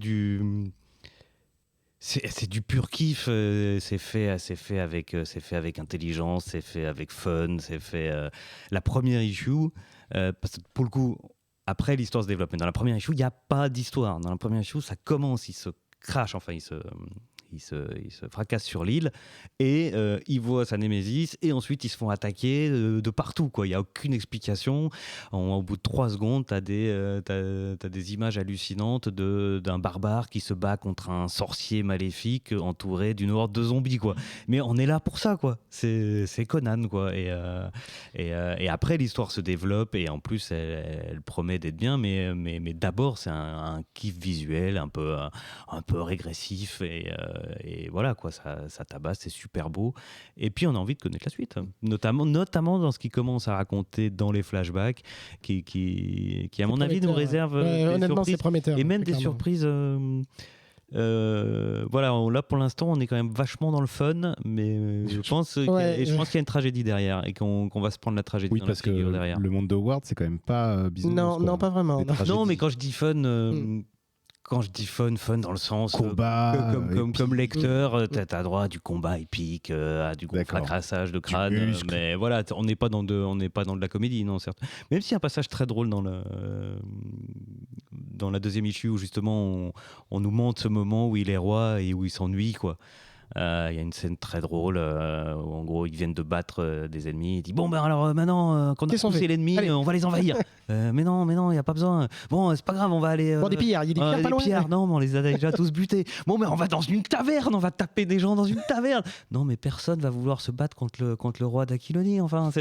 C'est du pur kiff, c'est fait avec intelligence, c'est fait avec fun, c'est fait la première issue, parce que pour le coup, après l'histoire se développe, mais dans la première issue, il n'y a pas d'histoire. Dans la première issue, ça commence, il se crache, enfin il se fracasse sur l'île et il voit sa némésis et ensuite ils se font attaquer de partout, quoi. Il n'y a aucune explication. Au bout de 3 secondes, t'as des images hallucinantes d'un barbare qui se bat contre un sorcier maléfique entouré d'une horde de zombies, quoi. Mais on est là pour ça, quoi. C'est Conan, quoi. Et après l'histoire se développe et en plus elle promet d'être bien, mais d'abord c'est un kiff visuel un peu régressif et voilà, quoi, ça tabasse, c'est super beau. Et puis on a envie de connaître la suite, notamment dans ce qu'il commence à raconter dans les flashbacks, qui à mon avis nous réserve des surprises, prometteur, et même des surprises. Voilà, là pour l'instant on est quand même vachement dans le fun, mais je pense qu'il y a une tragédie derrière et qu'on va se prendre la tragédie dans la figure derrière. Le monde de Howard, c'est quand même pas bisounours. Non, pas vraiment. Non, mais quand je dis fun, quand je dis fun dans le sens combat, comme lecteur, t'as droit à du combat épique, à du gros fracassage de crâne, mais voilà, on n'est pas dans de la comédie, non, certes. Même s'il y a un passage très drôle dans la deuxième issue où justement on nous montre ce moment où il est roi et où il s'ennuie, quoi. Il y a une scène très drôle où en gros ils viennent de battre des ennemis. Il dit bon ben alors maintenant qu'on a poussé l'ennemi, on va les envahir. Mais non, il n'y a pas besoin. Bon, c'est pas grave, on va aller. Bon, des pillards, il y a des pillards pas loin. Pillards, non, mais on les a déjà tous butés. Bon, mais on va dans une taverne, on va taper des gens dans une taverne. Non, mais personne va vouloir se battre contre le roi d'Aquilonie. Enfin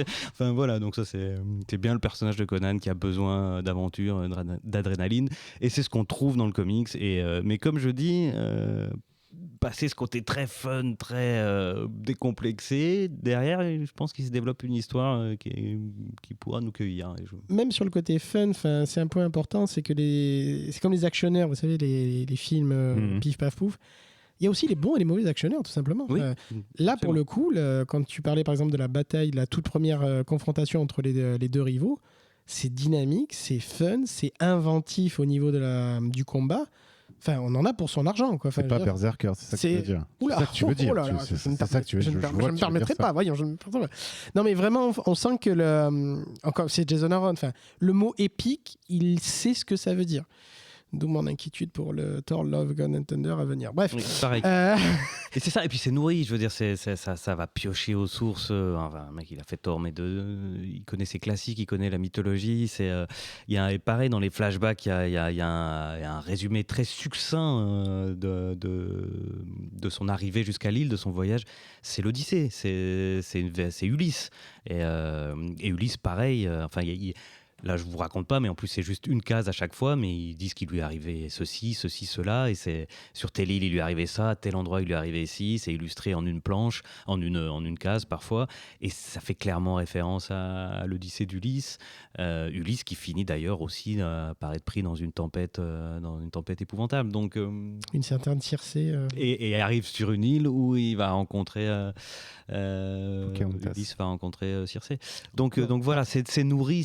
voilà, donc ça c'est bien le personnage de Conan qui a besoin d'aventure, d'adrénaline, et c'est ce qu'on trouve dans le comics. Mais comme je dis. Passer ce côté très fun, très décomplexé, derrière, je pense qu'il se développe une histoire qui pourra nous cueillir. Même sur le côté fun, c'est un point important, c'est que c'est comme les actionneurs, vous savez, les films pif paf pouf. Il y a aussi les bons et les mauvais actionneurs, tout simplement. Oui, là, pour le coup, quand tu parlais par exemple de la bataille, de la toute première confrontation entre les deux rivaux, c'est dynamique, c'est fun, c'est inventif au niveau du combat. Enfin, on en a pour son argent, quoi. C'est pas Berserker, c'est ça que tu veux dire. Oula, c'est ça que tu veux dire. C'est ça que tu veux dire. Je ne me permettrai pas. Voyons, non, mais vraiment, on sent que encore, c'est Jason Aaron. Enfin, le mot épique, il sait ce que ça veut dire. D'où mon inquiétude pour le Thor Love Gun and Thunder à venir. Bref. Oui, pareil. Et c'est ça. Et puis c'est nourri. Je veux dire, ça va piocher aux sources. Enfin, un mec, il a fait Thor, mais il connaît ses classiques, il connaît la mythologie. Et pareil, dans les flashbacks, il y a un résumé très succinct de son arrivée jusqu'à l'île, de son voyage. C'est l'Odyssée. C'est Ulysse. Et Ulysse, pareil. Là, je vous raconte pas, mais en plus, c'est juste une case à chaque fois, mais ils disent qu'il lui est arrivé ceci, cela, et c'est sur telle île, il lui est arrivé ça, à tel endroit, il lui est arrivé ci, c'est illustré en une planche, en une case parfois, et ça fait clairement référence à l'Odyssée d'Ulysse. Ulysse qui finit d'ailleurs aussi par être pris dans une tempête épouvantable. Donc, une certaine Circé. Et arrive sur une île où il va rencontrer... Ulysse va rencontrer Circé. Donc voilà, c'est nourri,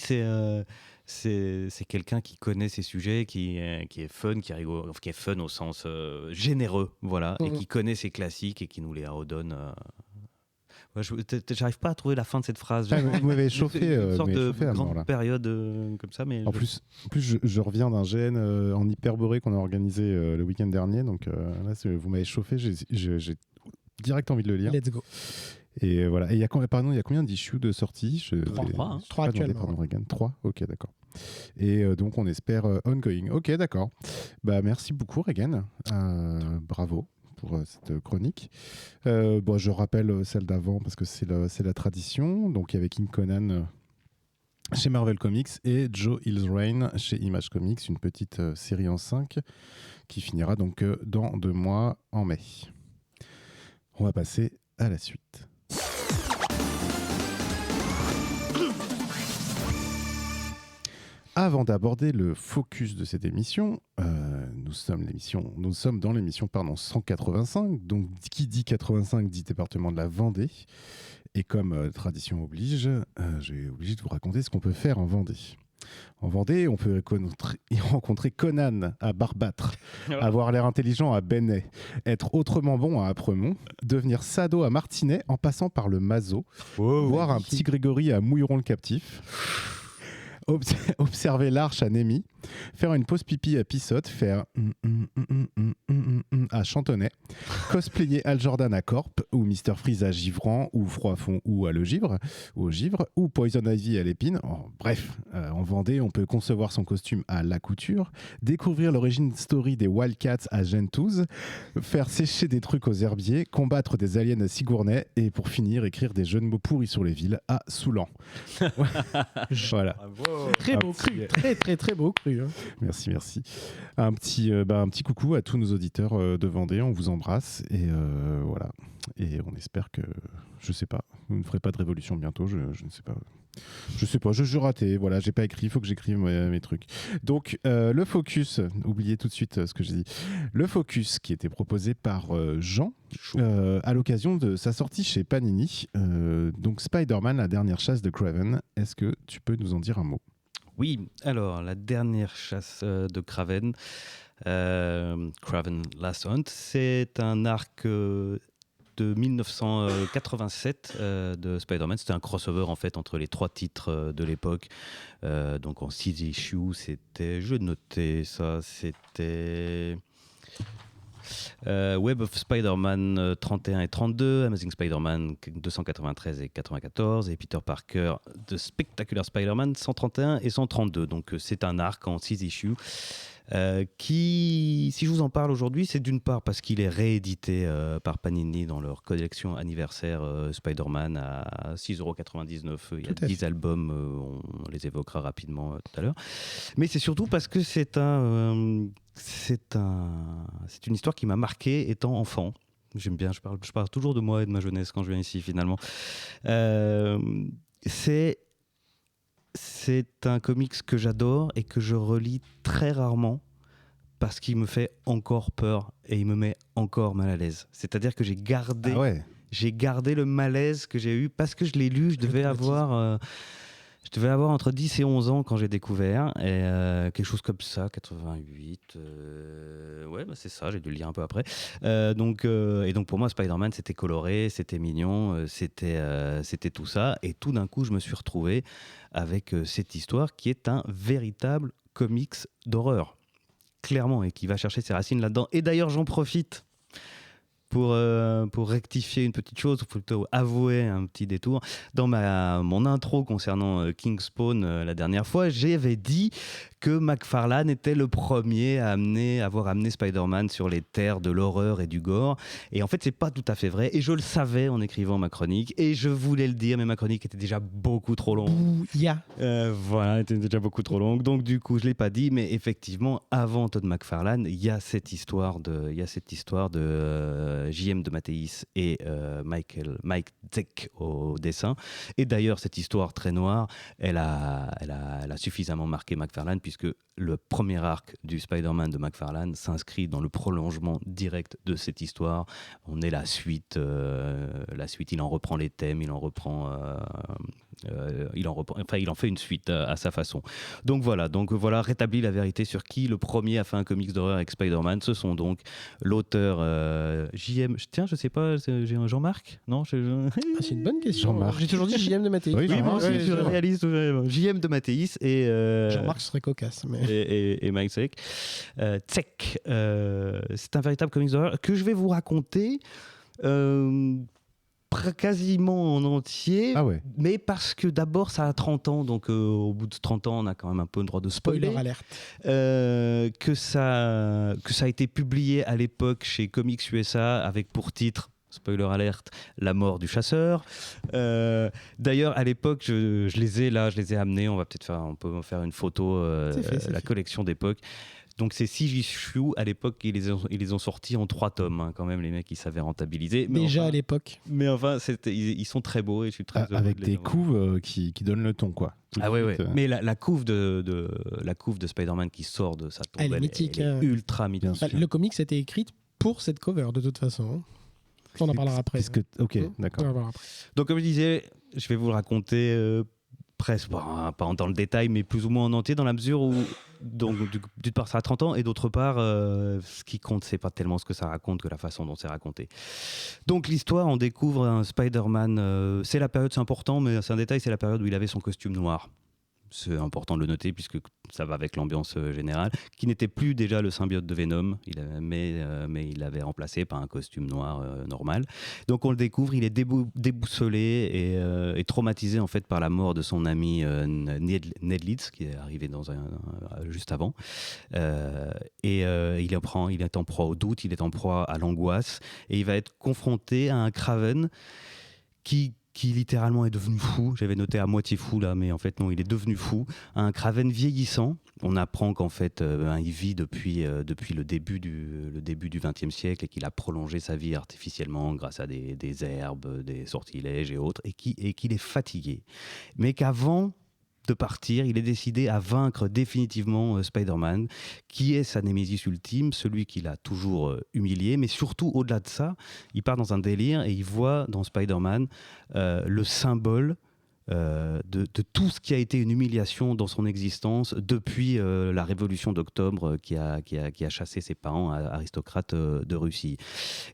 c'est quelqu'un qui connaît ses sujets, qui est fun, qui est fun au sens généreux, voilà, et qui connaît ses classiques et qui nous les redonne. J'arrive pas à trouver la fin de cette phrase. Vous m'avez chauffé. Une sorte de grande période comme ça. Mais en plus, je reviens d'un GN en Hyperborée qu'on a organisé le week-end dernier. Donc là, vous m'avez chauffé. J'ai direct envie de le lire. Let's go. Et voilà. Et il y a combien d'issues de sortie? 3 actuellement. 3. Ok, d'accord. Et donc on espère ongoing. Ok, d'accord. Bah merci beaucoup Regan. Bravo pour cette chronique. Je rappelle celle d'avant parce que c'est la tradition. Donc il y avait King Conan chez Marvel Comics et Joe Hill's Reign chez Image Comics, une petite série en 5 qui finira donc dans 2 mois en mai. On va passer à la suite. Avant d'aborder le focus de cette émission, nous sommes dans l'émission 185. Donc, qui dit 85 dit département de la Vendée. Et comme tradition oblige, j'ai obligé de vous raconter ce qu'on peut faire en Vendée. En Vendée, on peut y rencontrer Conan à Barbâtre, avoir l'air intelligent à Benney, être autrement bon à Apremont, devenir Sado à Martinet en passant par le Mazo, voir un petit Grégory à Mouilleron le Captif, observer l'Arche à Némy, faire une pause pipi à Pissotte, faire à Chantonnet, cosplayer Al Jordan à Corp, ou Mr Freeze à Givran, ou Froidfond ou à Le Givre, ou Poison Ivy à l'Épine. Bref, en Vendée, on peut concevoir son costume à La Couture, découvrir l'origine story des Wildcats à Gentooz, faire sécher des trucs aux herbiers, combattre des aliens à Sigournay, et pour finir, écrire des jeux de mots pourris sur les villes à Soulan. Voilà. Très beau cru, très beau cru. Hein. Merci. Un petit coucou à tous nos auditeurs de Vendée, on vous embrasse et voilà. Et on espère que, je sais pas, vous ne ferez pas de révolution bientôt, je ne sais pas. Je ratais, voilà, j'ai pas écrit, il faut que j'écrive mes trucs. Donc, le focus, oubliez tout de suite ce que j'ai dit. Le focus qui était proposé par Jean à l'occasion de sa sortie chez Panini. Donc, Spider-Man, la dernière chasse de Kraven. Est-ce que tu peux nous en dire un mot ? Oui, alors la dernière chasse de Kraven, Kraven Last Hunt, c'est un arc de 1987 de Spider-Man. C'était un crossover en fait entre les 3 titres de l'époque. Donc en 6 issues, c'était, je notais ça, c'était Web of Spider-Man 31 et 32, Amazing Spider-Man 293 et 94, et Peter Parker The Spectacular Spider-Man 131 et 132. Donc c'est un arc en 6 issues qui, si je vous en parle aujourd'hui, c'est d'une part parce qu'il est réédité par Panini dans leur collection anniversaire Spider-Man à 6,99 €. Il y a 10 albums, on les évoquera rapidement tout à l'heure. Mais c'est surtout parce que c'est une histoire qui m'a marqué étant enfant. J'aime bien, je parle toujours de moi et de ma jeunesse quand je viens ici finalement. C'est un comics que j'adore et que je relis très rarement parce qu'il me fait encore peur et il me met encore mal à l'aise. C'est-à-dire que j'ai gardé le malaise que j'ai eu parce que je l'ai lu. Je devais avoir entre 10 et 11 ans quand j'ai découvert, et quelque chose comme ça, 88. C'est ça, j'ai dû le lire un peu après. Donc pour moi, Spider-Man, c'était coloré, c'était mignon, c'était tout ça. Et tout d'un coup, je me suis retrouvé avec cette histoire qui est un véritable comics d'horreur, clairement, et qui va chercher ses racines là-dedans. Et d'ailleurs, j'en profite pour rectifier une petite chose, ou plutôt avouer un petit détour. Dans mon intro concernant King Spawn la dernière fois, j'avais dit que McFarlane était le premier à avoir amené Spider-Man sur les terres de l'horreur et du gore. Et en fait, c'est pas tout à fait vrai. Et je le savais en écrivant ma chronique. Et je voulais le dire, mais ma chronique était déjà beaucoup trop longue. Elle était déjà beaucoup trop longue. Donc du coup, je l'ai pas dit. Mais effectivement, avant Todd McFarlane, il y a cette histoire de J.M. de Mathéis et Mike Zeck au dessin. Et d'ailleurs, cette histoire très noire, elle a suffisamment marqué McFarlane, puisque le premier arc du Spider-Man de McFarlane s'inscrit dans le prolongement direct de cette histoire. On est la suite, il en reprend les thèmes, il en fait une suite à sa façon. Donc voilà, rétablit la vérité sur qui le premier a fait un comics d'horreur avec Spider-Man. Ce sont donc l'auteur JM. Tiens, je sais pas, j'ai un Jean-Marc ? Non, c'est une bonne question. Jean-Marc. J'ai toujours dit JM de Mathéis. Oui, moi aussi, je réalise JM de Mathéis et Jean-Marc serait cocasse. Mais... et Mike Zeck. C'est un véritable comics d'horreur que je vais vous raconter. Quasiment en entier, mais parce que d'abord ça a 30 ans, donc au bout de 30 ans on a quand même un peu le droit de spoiler. Alerte. Que ça a été publié à l'époque chez Comics USA avec pour titre, spoiler alerte, La mort du chasseur. D'ailleurs à l'époque je les ai amenés, on peut faire une photo, la collection d'époque. Donc c'est 6 issues à l'époque, ils les ont sortis en 3 tomes, quand même, les mecs ils savaient rentabiliser. Déjà à l'époque. Mais enfin, ils sont très beaux et je suis très heureux. Avec des couves qui donnent le ton, quoi. Mais la couve de Spider-Man qui sort de sa tombe, elle est mythique. Elle est ultra mythique. Le comics a été écrit pour cette cover de toute façon. On en parlera après. D'accord. On en parlera après. Donc comme je disais, je vais vous le raconter presque, pas dans le détail, mais plus ou moins en entier, dans la mesure où, donc, d'une part, ça a 30 ans, et d'autre part, ce qui compte, c'est pas tellement ce que ça raconte que la façon dont c'est raconté. Donc, l'histoire, on découvre un Spider-Man, c'est la période, c'est important, mais c'est un détail, c'est la période où il avait son costume noir. C'est important de le noter puisque ça va avec l'ambiance générale, qui n'était plus déjà le symbiote de Venom, mais il l'avait remplacé par un costume noir normal. Donc on le découvre, il est déboussolé et traumatisé en fait par la mort de son ami Ned Leeds, qui est arrivé juste avant. Il est en proie au doute, il est en proie à l'angoisse, et il va être confronté à un Kraven qui littéralement est devenu fou. J'avais noté à moitié fou là, mais en fait non, il est devenu fou. Un Kraven vieillissant. On apprend qu'en fait il vit depuis le début du XXe siècle et qu'il a prolongé sa vie artificiellement grâce à des herbes, des sortilèges et autres, et qu'il est fatigué. Mais qu'avant de partir, il est décidé à vaincre définitivement Spider-Man, qui est sa némésis ultime, celui qu'il a toujours humilié, mais surtout au-delà de ça, il part dans un délire et il voit dans Spider-Man le symbole de tout ce qui a été une humiliation dans son existence depuis la révolution d'octobre qui a chassé ses parents aristocrates de Russie.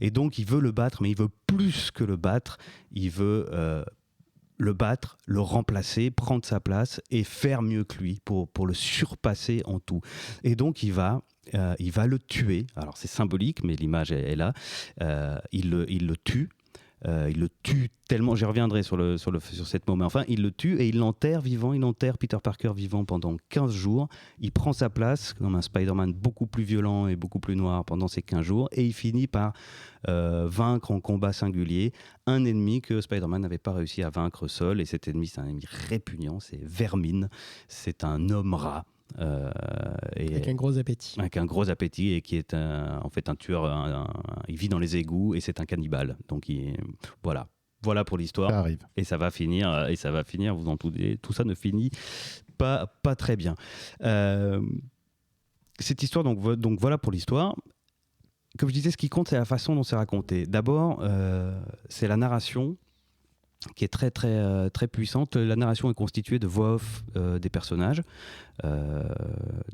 Et donc il veut le battre, mais il veut plus que le battre, il veut le battre, le remplacer, prendre sa place et faire mieux que lui pour le surpasser en tout. Et donc il va le tuer. Alors c'est symbolique, mais l'image est là. Il le tue. Il le tue tellement, j'y reviendrai sur cette mot, mais enfin, il le tue et il l'enterre vivant, il enterre Peter Parker vivant pendant 15 jours. Il prend sa place comme un Spider-Man beaucoup plus violent et beaucoup plus noir pendant ces 15 jours, et il finit par vaincre en combat singulier un ennemi que Spider-Man n'avait pas réussi à vaincre seul, et cet ennemi, c'est un ennemi répugnant, c'est Vermine, c'est un homme-rat. Avec un gros appétit. Avec un gros appétit, et qui est en fait un tueur. Il vit dans les égouts et c'est un cannibale. Donc voilà pour l'histoire. Ça arrive. Et ça va finir. Vous en doutez, tout ça ne finit pas très bien. Cette histoire, donc voilà pour l'histoire. Comme je disais, ce qui compte, c'est la façon dont c'est raconté. D'abord, c'est la narration, qui est très très très puissante. La narration est constituée de voix off des personnages.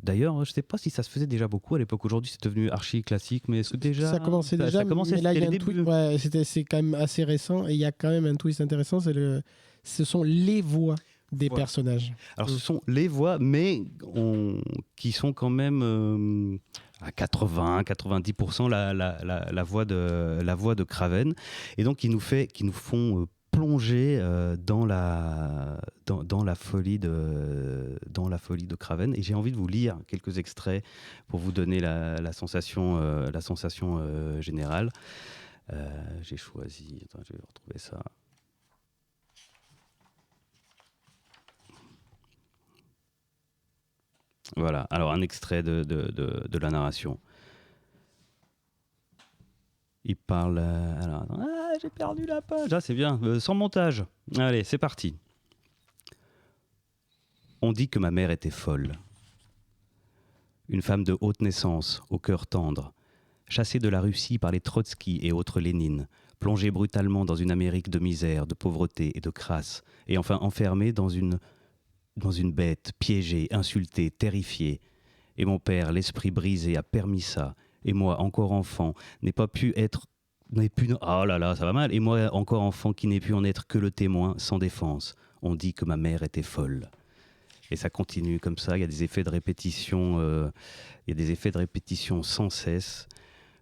D'ailleurs, je ne sais pas si ça se faisait déjà beaucoup à l'époque. Aujourd'hui, c'est devenu archi classique, mais est-ce que déjà ça commençait déjà. Ça commençait, mais là, il y a un début. twist. Ouais, c'est quand même assez récent, et il y a quand même un twist intéressant. Ce sont les voix des personnages. Alors, ce sont les voix, mais qui sont quand même à 80-90% la voix de Kraven, et donc qui nous font plonger dans la folie de Kraven. Et j'ai envie de vous lire quelques extraits pour vous donner la sensation générale. J'ai choisi, je vais retrouver ça. Voilà, alors un extrait de la narration. Il parle... j'ai perdu la page. Ah, c'est bien, sans montage. Allez, c'est parti. On dit que ma mère était folle. Une femme de haute naissance, au cœur tendre, chassée de la Russie par les Trotsky et autres Lénine, plongée brutalement dans une Amérique de misère, de pauvreté et de crasse, et enfin enfermée dans une bête, piégée, insultée, terrifiée. Et mon père, l'esprit brisé, a permis ça. Et moi, encore enfant, oh là là, ça va mal. Et moi, encore enfant, qui n'ai pu en être que le témoin, sans défense. On dit que ma mère était folle. Et ça continue comme ça. Il y a des effets de répétition. Sans cesse.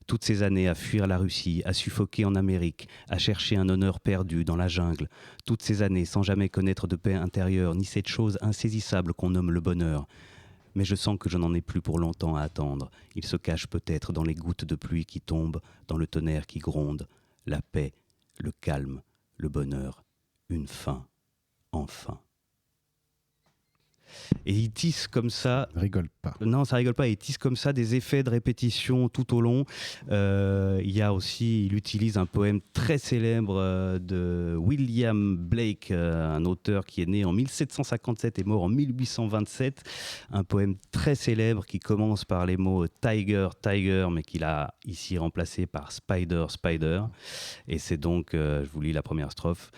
Toutes ces années à fuir la Russie, à suffoquer en Amérique, à chercher un honneur perdu dans la jungle. Toutes ces années sans jamais connaître de paix intérieure, ni cette chose insaisissable qu'on nomme le bonheur. Mais je sens que je n'en ai plus pour longtemps à attendre. Il se cache peut-être dans les gouttes de pluie qui tombent, dans le tonnerre qui gronde. La paix, le calme, le bonheur, une fin, enfin. Et il tisse comme ça... Rigole pas. Non, ça rigole pas. Il tisse comme ça des effets de répétition tout au long. Il utilise un poème très célèbre de William Blake, un auteur qui est né en 1757 et mort en 1827. Un poème très célèbre qui commence par les mots Tiger, Tiger, mais qu'il a ici remplacé par Spider, Spider. Et c'est donc, je vous lis la première strophe.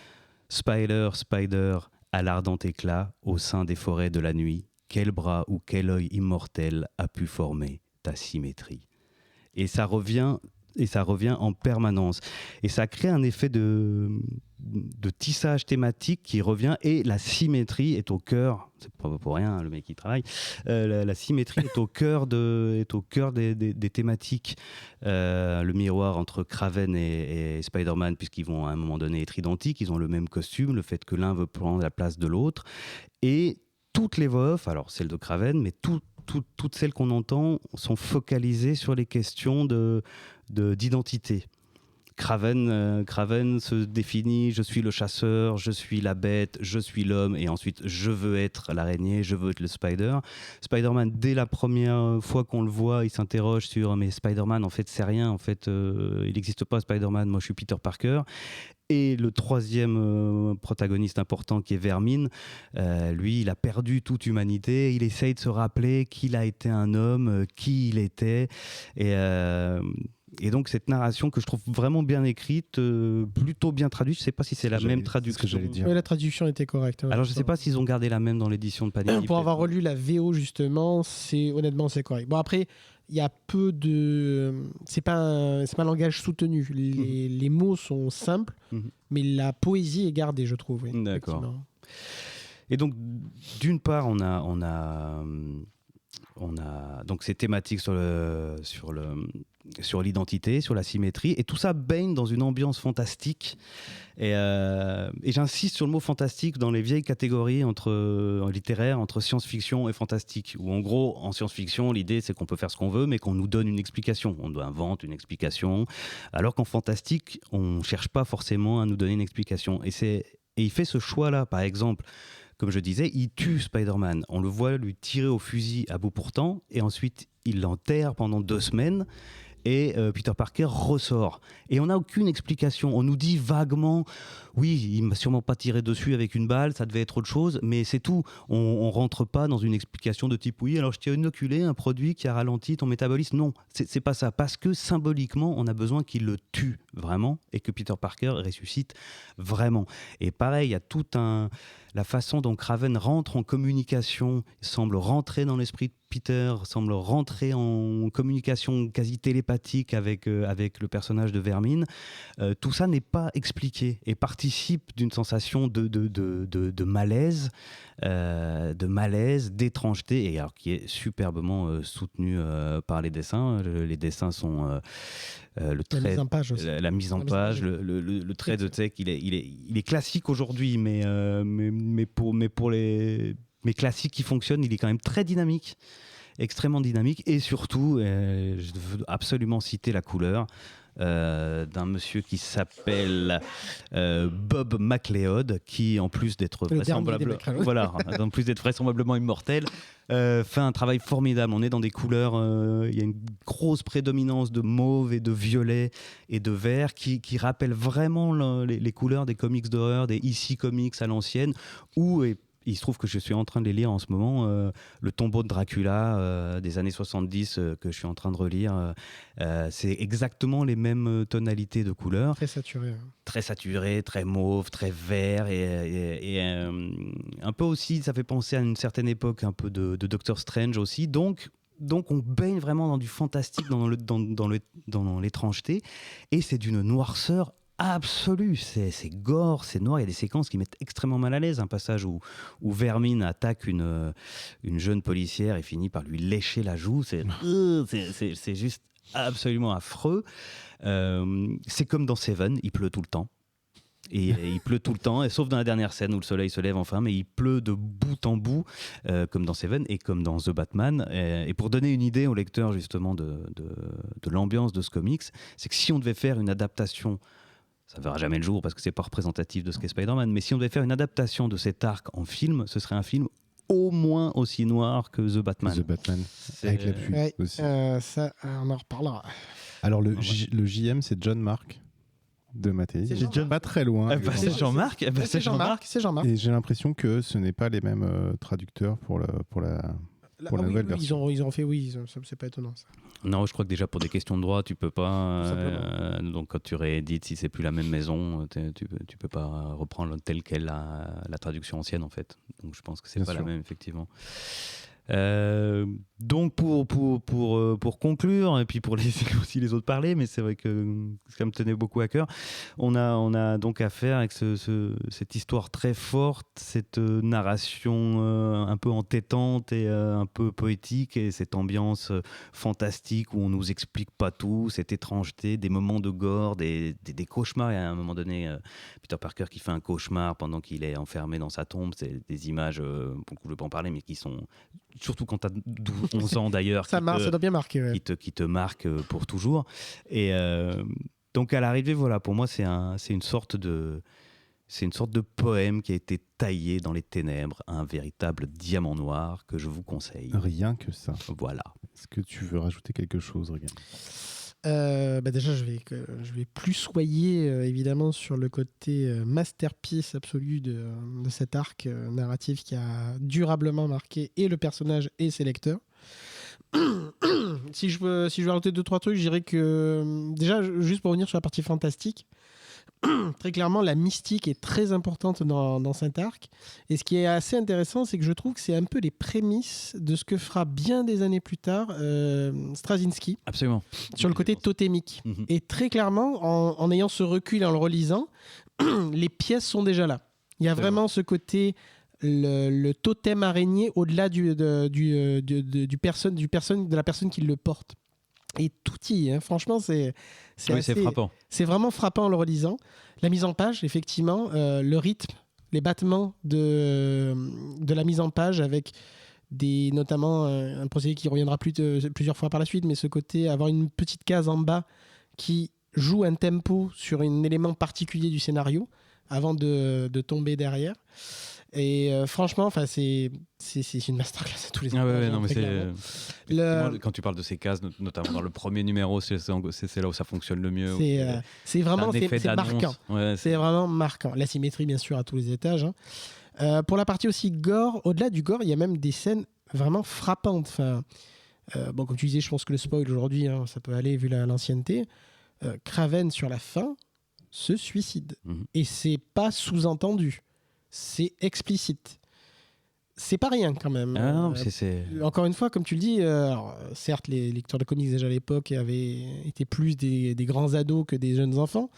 Spider, Spider, à l'ardent éclat au sein des forêts de la nuit, quel bras ou quel œil immortel a pu former ta symétrie. Et ça revient en permanence. Et ça crée un effet de tissage thématique qui revient, et la symétrie est au cœur, c'est pas pour rien, le mec qui travaille, la symétrie est au cœur des thématiques. Le miroir entre Kraven et Spider-Man, puisqu'ils vont à un moment donné être identiques, ils ont le même costume, le fait que l'un veut prendre la place de l'autre, et toutes les voix off, alors celle de Kraven, mais toutes celles qu'on entend sont focalisées sur les questions d'identité. Kraven se définit, je suis le chasseur, je suis la bête, je suis l'homme, et ensuite je veux être l'araignée, je veux être le Spider. Spider-Man, dès la première fois qu'on le voit, il s'interroge sur mais Spider-Man en fait c'est rien, en fait il n'existe pas Spider-Man, moi je suis Peter Parker. Et le troisième protagoniste important qui est Vermin, lui il a perdu toute humanité, il essaye de se rappeler qu'il a été un homme, qui il était, et donc cette narration que je trouve vraiment bien écrite, plutôt bien traduite, je ne sais pas si c'est la même traduction. Oui, la traduction était correcte. Alors je ne sais pas s'ils ont gardé la même dans l'édition de Panini. Pour avoir relu la VO justement, honnêtement c'est correct. Bon après, il y a peu de... C'est pas un langage soutenu. Les mots sont simples, mais la poésie est gardée, je trouve. Oui, d'accord. Et donc, d'une part, on a donc ces thématiques sur l'identité, sur la symétrie, et tout ça baigne dans une ambiance fantastique. Et j'insiste sur le mot fantastique dans les vieilles catégories littéraires entre science-fiction et fantastique, où en gros, en science-fiction, l'idée c'est qu'on peut faire ce qu'on veut, mais qu'on nous donne une explication. On invente une explication, alors qu'en fantastique, on ne cherche pas forcément à nous donner une explication. Et il fait ce choix-là, par exemple. Comme je disais, il tue Spider-Man. On le voit lui tirer au fusil à bout portant, et ensuite il l'enterre pendant 2 semaines, et Peter Parker ressort. Et on n'a aucune explication. On nous dit vaguement, oui, il m'a sûrement pas tiré dessus avec une balle, ça devait être autre chose, mais c'est tout. On rentre pas dans une explication de type, oui, alors je t'ai inoculé un produit qui a ralenti ton métabolisme. Non, c'est pas ça. Parce que symboliquement, on a besoin qu'il le tue vraiment, et que Peter Parker ressuscite vraiment. Et pareil, il y a la façon dont Kraven rentre en communication, semble rentrer dans l'esprit de Peter, semble rentrer en communication quasi télépathique avec le personnage de Vermin. Tout ça n'est pas expliqué et participe d'une sensation de malaise, d'étrangeté, et alors qui est superbement soutenu par les dessins. Les dessins sont le trait, la mise en page, le trait de tech, il est classique aujourd'hui, mais pour les classiques qui fonctionnent, il est quand même très dynamique, extrêmement dynamique, et surtout, je veux absolument citer la couleur d'un monsieur qui s'appelle Bob McLeod, qui en plus d'être vraisemblablement immortel, fait un travail formidable. On est dans des couleurs, il y a une grosse prédominance de mauve et de violet et de vert qui rappellent vraiment les couleurs des comics d'horreur, des EC Comics à l'ancienne, il se trouve que je suis en train de les lire en ce moment, le tombeau de Dracula des années 70 que je suis en train de relire. C'est exactement les mêmes tonalités de couleurs. Très saturé. Très saturé, très mauve, très vert, et un peu aussi, ça fait penser à une certaine époque, un peu de Doctor Strange aussi. Donc on baigne vraiment dans du fantastique, dans l'étrangeté, et c'est d'une noirceur absolue. C'est gore, c'est noir. Il y a des séquences qui mettent extrêmement mal à l'aise. Un passage où Vermin attaque une jeune policière et finit par lui lécher la joue. C'est juste absolument affreux. C'est comme dans Seven, il pleut tout le temps. Et il pleut tout le temps, et sauf dans la dernière scène où le soleil se lève enfin, mais il pleut de bout en bout, comme dans Seven et comme dans The Batman. Et pour donner une idée au lecteur justement de l'ambiance de ce comics, c'est que si on devait faire une adaptation, ça ne verra jamais le jour parce que c'est pas représentatif de ce qu'est Spider-Man, mais si on devait faire une adaptation de cet arc en film, ce serait un film au moins aussi noir que The Batman. The Batman, avec la pluie aussi. Ça, on en reparlera. Alors le JM, c'est John Mark de Mattei. C'est pas très loin. C'est Jean-Marc. C'est Jean-Marc. Et j'ai l'impression que ce n'est pas les mêmes traducteurs pour la... pour la nouvelle version. Ils ont fait, c'est pas étonnant ça. Non, je crois que déjà pour des questions de droit, tu peux pas. Donc quand tu réédites, si c'est plus la même maison, tu peux pas reprendre telle quelle la traduction ancienne en fait. Donc je pense que c'est Bien pas sûr. la même effectivement. Donc pour conclure et puis pour laisser aussi les autres parler, mais c'est vrai que ça me tenait beaucoup à cœur, on a donc affaire avec cette histoire très forte, cette narration un peu entêtante et un peu poétique, et cette ambiance fantastique où on nous explique pas tout, cette étrangeté, des moments de gore, des cauchemars. Et à un moment donné, Peter Parker qui fait un cauchemar pendant qu'il est enfermé dans sa tombe, c'est des images, pour le coup je ne vais pas en parler, mais qui sont, surtout quand tu as 11 ans d'ailleurs, Ça doit bien marquer. Ouais. qui te marquent pour toujours. Et donc à l'arrivée, voilà, pour moi c'est une sorte de poème qui a été taillé dans les ténèbres, un véritable diamant noir que je vous conseille. Rien que ça. Voilà. Est-ce que tu veux rajouter quelque chose, Regan ? Déjà, je vais plus soyer évidemment sur le côté masterpiece absolu de cet arc narratif qui a durablement marqué et le personnage et ses lecteurs. Si je veux rajouter 2-3 trucs, je dirais que déjà, juste pour revenir sur la partie fantastique, très clairement, la mystique est très importante dans cet arc. Et ce qui est assez intéressant, c'est que je trouve que c'est un peu les prémices de ce que fera bien des années plus tard Straczynski. Absolument. Sur le côté totémique. Mhm. Et très clairement, en ayant ce recul et en le relisant, les pièces sont déjà là. Il y a vraiment ce côté, le totem araignée au-delà de la personne qui le porte. Et tout y est, hein. Franchement, c'est frappant. C'est vraiment frappant en le relisant. La mise en page, effectivement, le rythme, les battements de la mise en page avec notamment un procédé qui reviendra plusieurs fois par la suite, mais ce côté, avoir une petite case en bas qui joue un tempo sur un élément particulier du scénario avant de tomber derrière. Et franchement, c'est une masterclass à tous les étages. Quand tu parles de ces cases, notamment dans le premier numéro, c'est là où ça fonctionne le mieux. C'est vraiment marquant. Ouais, c'est vraiment marquant. La symétrie, bien sûr, à tous les étages. Hein. Pour la partie aussi gore, au-delà du gore, il y a même des scènes vraiment frappantes. Enfin, comme tu disais, je pense que le spoil aujourd'hui, hein, ça peut aller vu l'ancienneté. Kraven, sur la fin, se suicide. Mm-hmm. Et c'est pas sous-entendu. C'est explicite. C'est pas rien quand même. Ah non, encore une fois, comme tu le dis, alors, certes, les lecteurs de comics déjà à l'époque avaient été plus des grands ados que des jeunes enfants,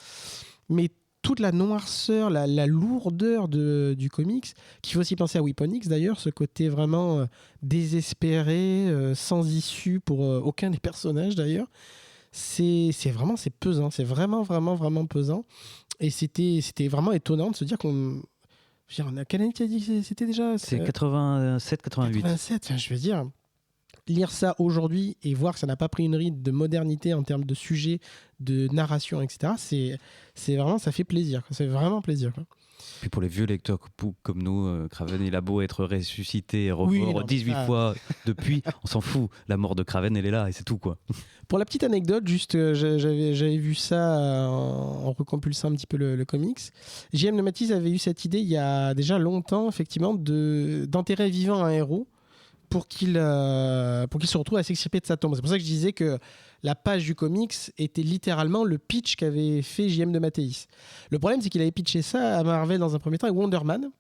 mais toute la noirceur, la lourdeur du comics, qu'il faut aussi penser à Weapon X d'ailleurs, ce côté vraiment désespéré, sans issue pour aucun des personnages d'ailleurs, c'est pesant, c'est vraiment pesant, et c'était vraiment étonnant de se dire qu'on... Quelle année tu as dit que c'était déjà ? C'est 87, 88. 87, enfin, je veux dire, lire ça aujourd'hui et voir que ça n'a pas pris une ride de modernité en termes de sujet, de narration, etc., c'est vraiment, ça fait plaisir. Ça fait vraiment plaisir. Quoi. Puis pour les vieux lecteurs comme nous, Kraven, il a beau être ressuscité et remort 18 fois depuis, on s'en fout. La mort de Kraven, elle est là et c'est tout, quoi. Pour la petite anecdote, juste, j'avais vu ça en recompulsant un petit peu le comics. J.M. Matisse avait eu cette idée il y a déjà longtemps, effectivement, d'enterrer vivant un héros pour qu'il se retrouve à s'extirper de sa tombe. C'est pour ça que je disais que la page du comics était littéralement le pitch qu'avait fait J.M. de Mathéis. Le problème, c'est qu'il avait pitché ça à Marvel dans un premier temps avec Wonder Man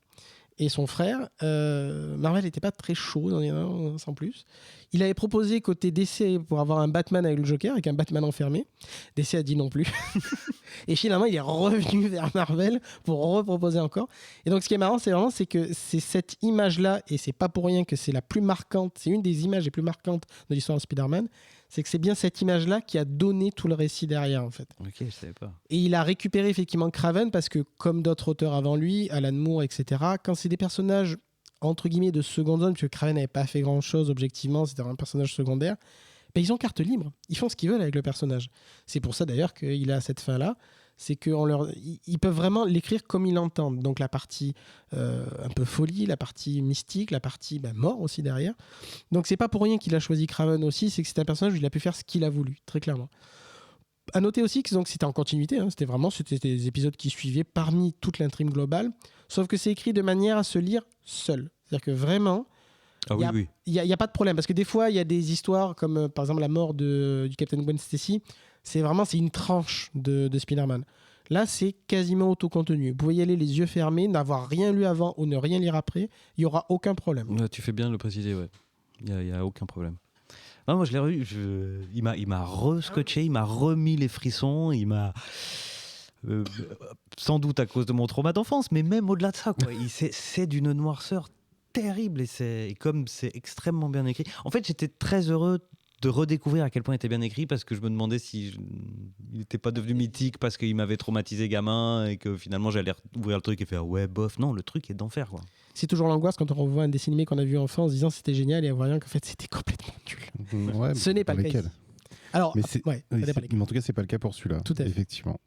et son frère. Marvel n'était pas très chaud, sans plus. Il avait proposé côté DC pour avoir un Batman avec le Joker, avec un Batman enfermé. DC a dit non plus. Et finalement, il est revenu vers Marvel pour reproposer encore. Et donc, ce qui est marrant, c'est que c'est cette image-là, et c'est pas pour rien que c'est la plus marquante, c'est une des images les plus marquantes de l'histoire de Spider-Man, c'est que c'est bien cette image-là qui a donné tout le récit derrière, en fait. Ok, je savais pas. Et il a récupéré effectivement Kraven parce que, comme d'autres auteurs avant lui, Alan Moore, etc., quand c'est des personnages entre guillemets de seconde zone, parce que Kraven n'avait pas fait grand chose objectivement, c'était un personnage secondaire, ben, ils ont carte libre, ils font ce qu'ils veulent avec le personnage. C'est pour ça d'ailleurs qu'il a cette fin là, c'est qu'ils peuvent vraiment l'écrire comme ils l'entendent, donc la partie un peu folie, la partie mystique, la partie mort aussi derrière. Donc c'est pas pour rien qu'il a choisi Kraven aussi, c'est que c'est un personnage où il a pu faire ce qu'il a voulu, très clairement. À noter aussi que donc, c'était en continuité, hein, c'était des épisodes qui suivaient parmi toute l'intrigue globale, sauf que c'est écrit de manière à se lire seul. C'est-à-dire que vraiment, Ah oui, oui. Il n'y a pas de problème, parce que des fois, il y a des histoires comme par exemple la mort du Captain Gwen Stacy. C'est une tranche de Spider-Man. Là, c'est quasiment autocontenu. Vous pouvez y aller les yeux fermés, n'avoir rien lu avant ou ne rien lire après. Il n'y aura aucun problème. Ouais, tu fais bien de le préciser, ouais. Il n'y a aucun problème. Non, moi, je l'ai revu. Il m'a re-scotché, il m'a remis les frissons, il m'a... sans doute à cause de mon trauma d'enfance, mais même au-delà de ça, quoi. C'est d'une noirceur terrible et comme c'est extrêmement bien écrit. En fait, j'étais très heureux de redécouvrir à quel point il était bien écrit parce que je me demandais si il n'était pas devenu mythique parce qu'il m'avait traumatisé gamin et que finalement j'allais ouvrir le truc et faire ouais bof. Non, le truc est d'enfer, quoi. C'est toujours l'angoisse quand on revoit un dessin animé qu'on a vu enfant en se disant c'était génial et en voyant qu'en fait c'était complètement nul. Ouais, ce n'est pas le cas. Alors, mais en tout cas, c'est pas le cas pour celui-là. Tout à fait. Effectivement.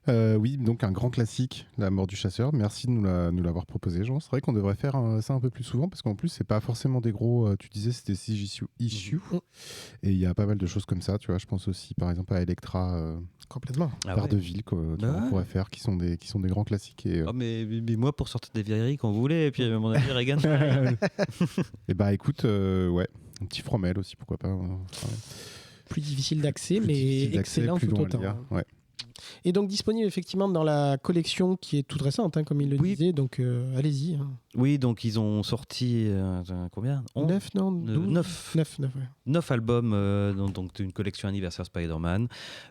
Oui, donc un grand classique, La mort du chasseur. Merci de nous l'avoir proposé, Jean. C'est vrai qu'on devrait faire ça un peu plus souvent parce qu'en plus, c'est pas forcément des gros. Tu disais c'était 6 issues et il y a pas mal de choses comme ça. Tu vois, je pense aussi par exemple à Electra. Complètement. Daredevil, qu'on pourrait faire, qui sont des grands classiques. Et, mais moi, pour sortir des vieilleries quand vous voulez, et puis à mon avis, Reagan. Et bah écoute, ouais, un petit Fromel aussi, pourquoi pas. Plus difficile d'accès, mais excellent tout autant. Ouais. Et donc disponible effectivement dans la collection qui est toute récente, comme il le disait, donc allez-y. Oui, donc ils ont sorti combien 9, non 12 9 albums, donc une collection anniversaire Spider-Man.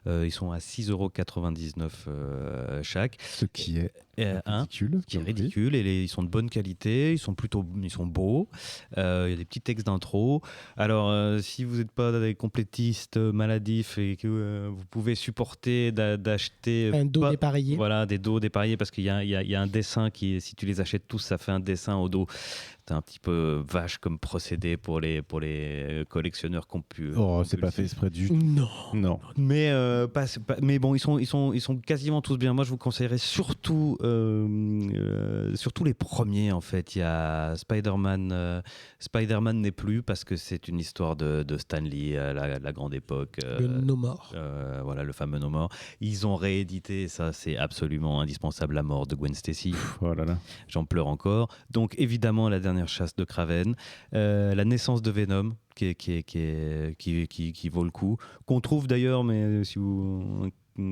Ils sont à 6,99 € chaque. Ce qui est ridicule. Et ils sont de bonne qualité, ils sont beaux. Il y a des petits textes d'intro. Alors, si vous n'êtes pas des complétistes maladifs et que vous pouvez supporter d'acheter un dos dépareillé. Voilà, des dos dépareillés parce qu'il y a un dessin qui, si tu les achètes tous, ça fait un dessin au dos. C'est un petit peu vache comme procédé pour les collectionneurs c'est pas fait exprès du tout. Non. Mais bon, ils sont quasiment tous bien. Moi, je vous conseillerais surtout les premiers, en fait. Il y a Spider-Man n'est plus parce que c'est une histoire de Stan Lee, la grande époque. Le No More. Voilà, le fameux No More. Ils ont réédité, ça c'est absolument indispensable, la mort de Gwen Stacy. Oh là là. J'en pleure encore. Donc évidemment, la dernière chasse de Kraven, la naissance de Venom, qui vaut le coup, qu'on trouve d'ailleurs, mais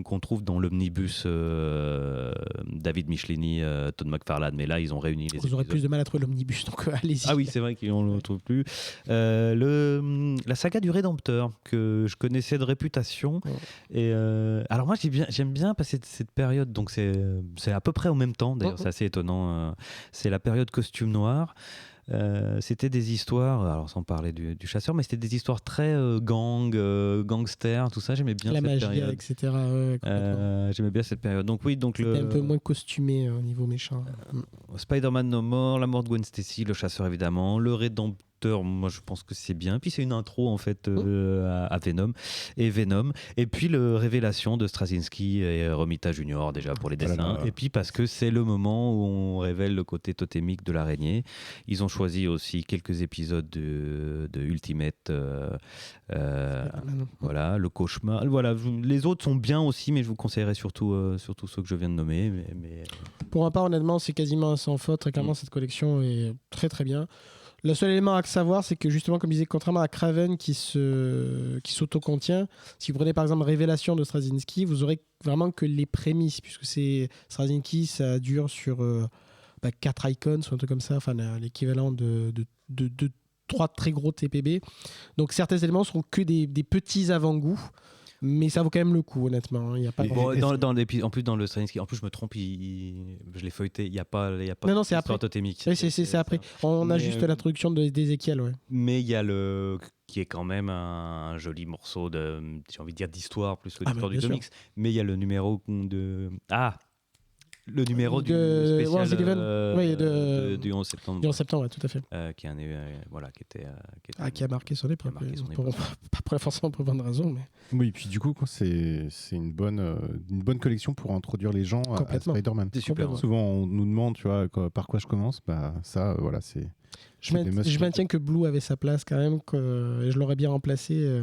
qu'on trouve dans l'omnibus David Michelini, Todd McFarlane, mais là ils ont réuni les vous aurez plus de mal à trouver l'omnibus, donc allez-y. Ah oui, c'est vrai qu'on ne le trouve plus. La saga du Rédempteur, que je connaissais de réputation. Et alors moi j'aime bien passer cette période, donc c'est à peu près au même temps, d'ailleurs c'est assez étonnant. C'est la période costume noir. C'était des histoires, alors sans parler du chasseur, mais c'était des histoires très gangster, tout ça. J'aimais bien la cette magie, période. etc. J'aimais bien cette période. Donc oui, c'était un peu moins costumé au niveau méchant. Spider-Man No More, la mort de Gwen Stacy, le chasseur évidemment, le Rédempteur. Moi je pense que c'est bien. Puis c'est une intro en fait à Venom. Et puis le Révélation de Straczynski et Romita Junior déjà pour les dessins. Et puis parce que c'est le moment où on révèle le côté totémique de l'araignée. Ils ont choisi aussi quelques épisodes de Ultimate. Voilà, le cauchemar. Voilà, les autres sont bien aussi, mais je vous conseillerais surtout ceux que je viens de nommer. Mais... Pour ma part, honnêtement, c'est quasiment sans faute. Très clairement, cette collection est très très bien. Le seul élément à savoir, c'est que justement, comme je disais, contrairement à Kraven qui s'auto-contient, si vous prenez par exemple Révélation de Straczynski, vous aurez vraiment que les prémices, puisque c'est Straczynski, ça dure sur 4 icons ou un truc comme ça, enfin l'équivalent de 3 très gros TPB. Donc certains éléments seront que des petits avant-goûts. Mais ça vaut quand même le coup, honnêtement. Il y a pas en plus, dans le Straczynski, en plus, je me trompe, je l'ai feuilleté. Il n'y a pas non, c'est après. Totémique. Oui, c'est après. On a juste l'introduction d'Ézéchiel. Ouais. Mais il y a qui est quand même un joli morceau j'ai envie de dire d'histoire plus que d'histoire du comics. Mais il y a le numéro le numéro du spécial du 11 septembre. Du 11 septembre, ouais, tout à fait. Qui a marqué son époque. Pas forcément pour bonne raison. Mais... Oui, puis du coup, c'est une bonne collection pour introduire les gens à Spider-Man. C'est super. Souvent, on nous demande, tu vois, par quoi je commence. Ça, voilà, c'est... Je maintiens que Blue avait sa place quand même, et je l'aurais bien remplacé.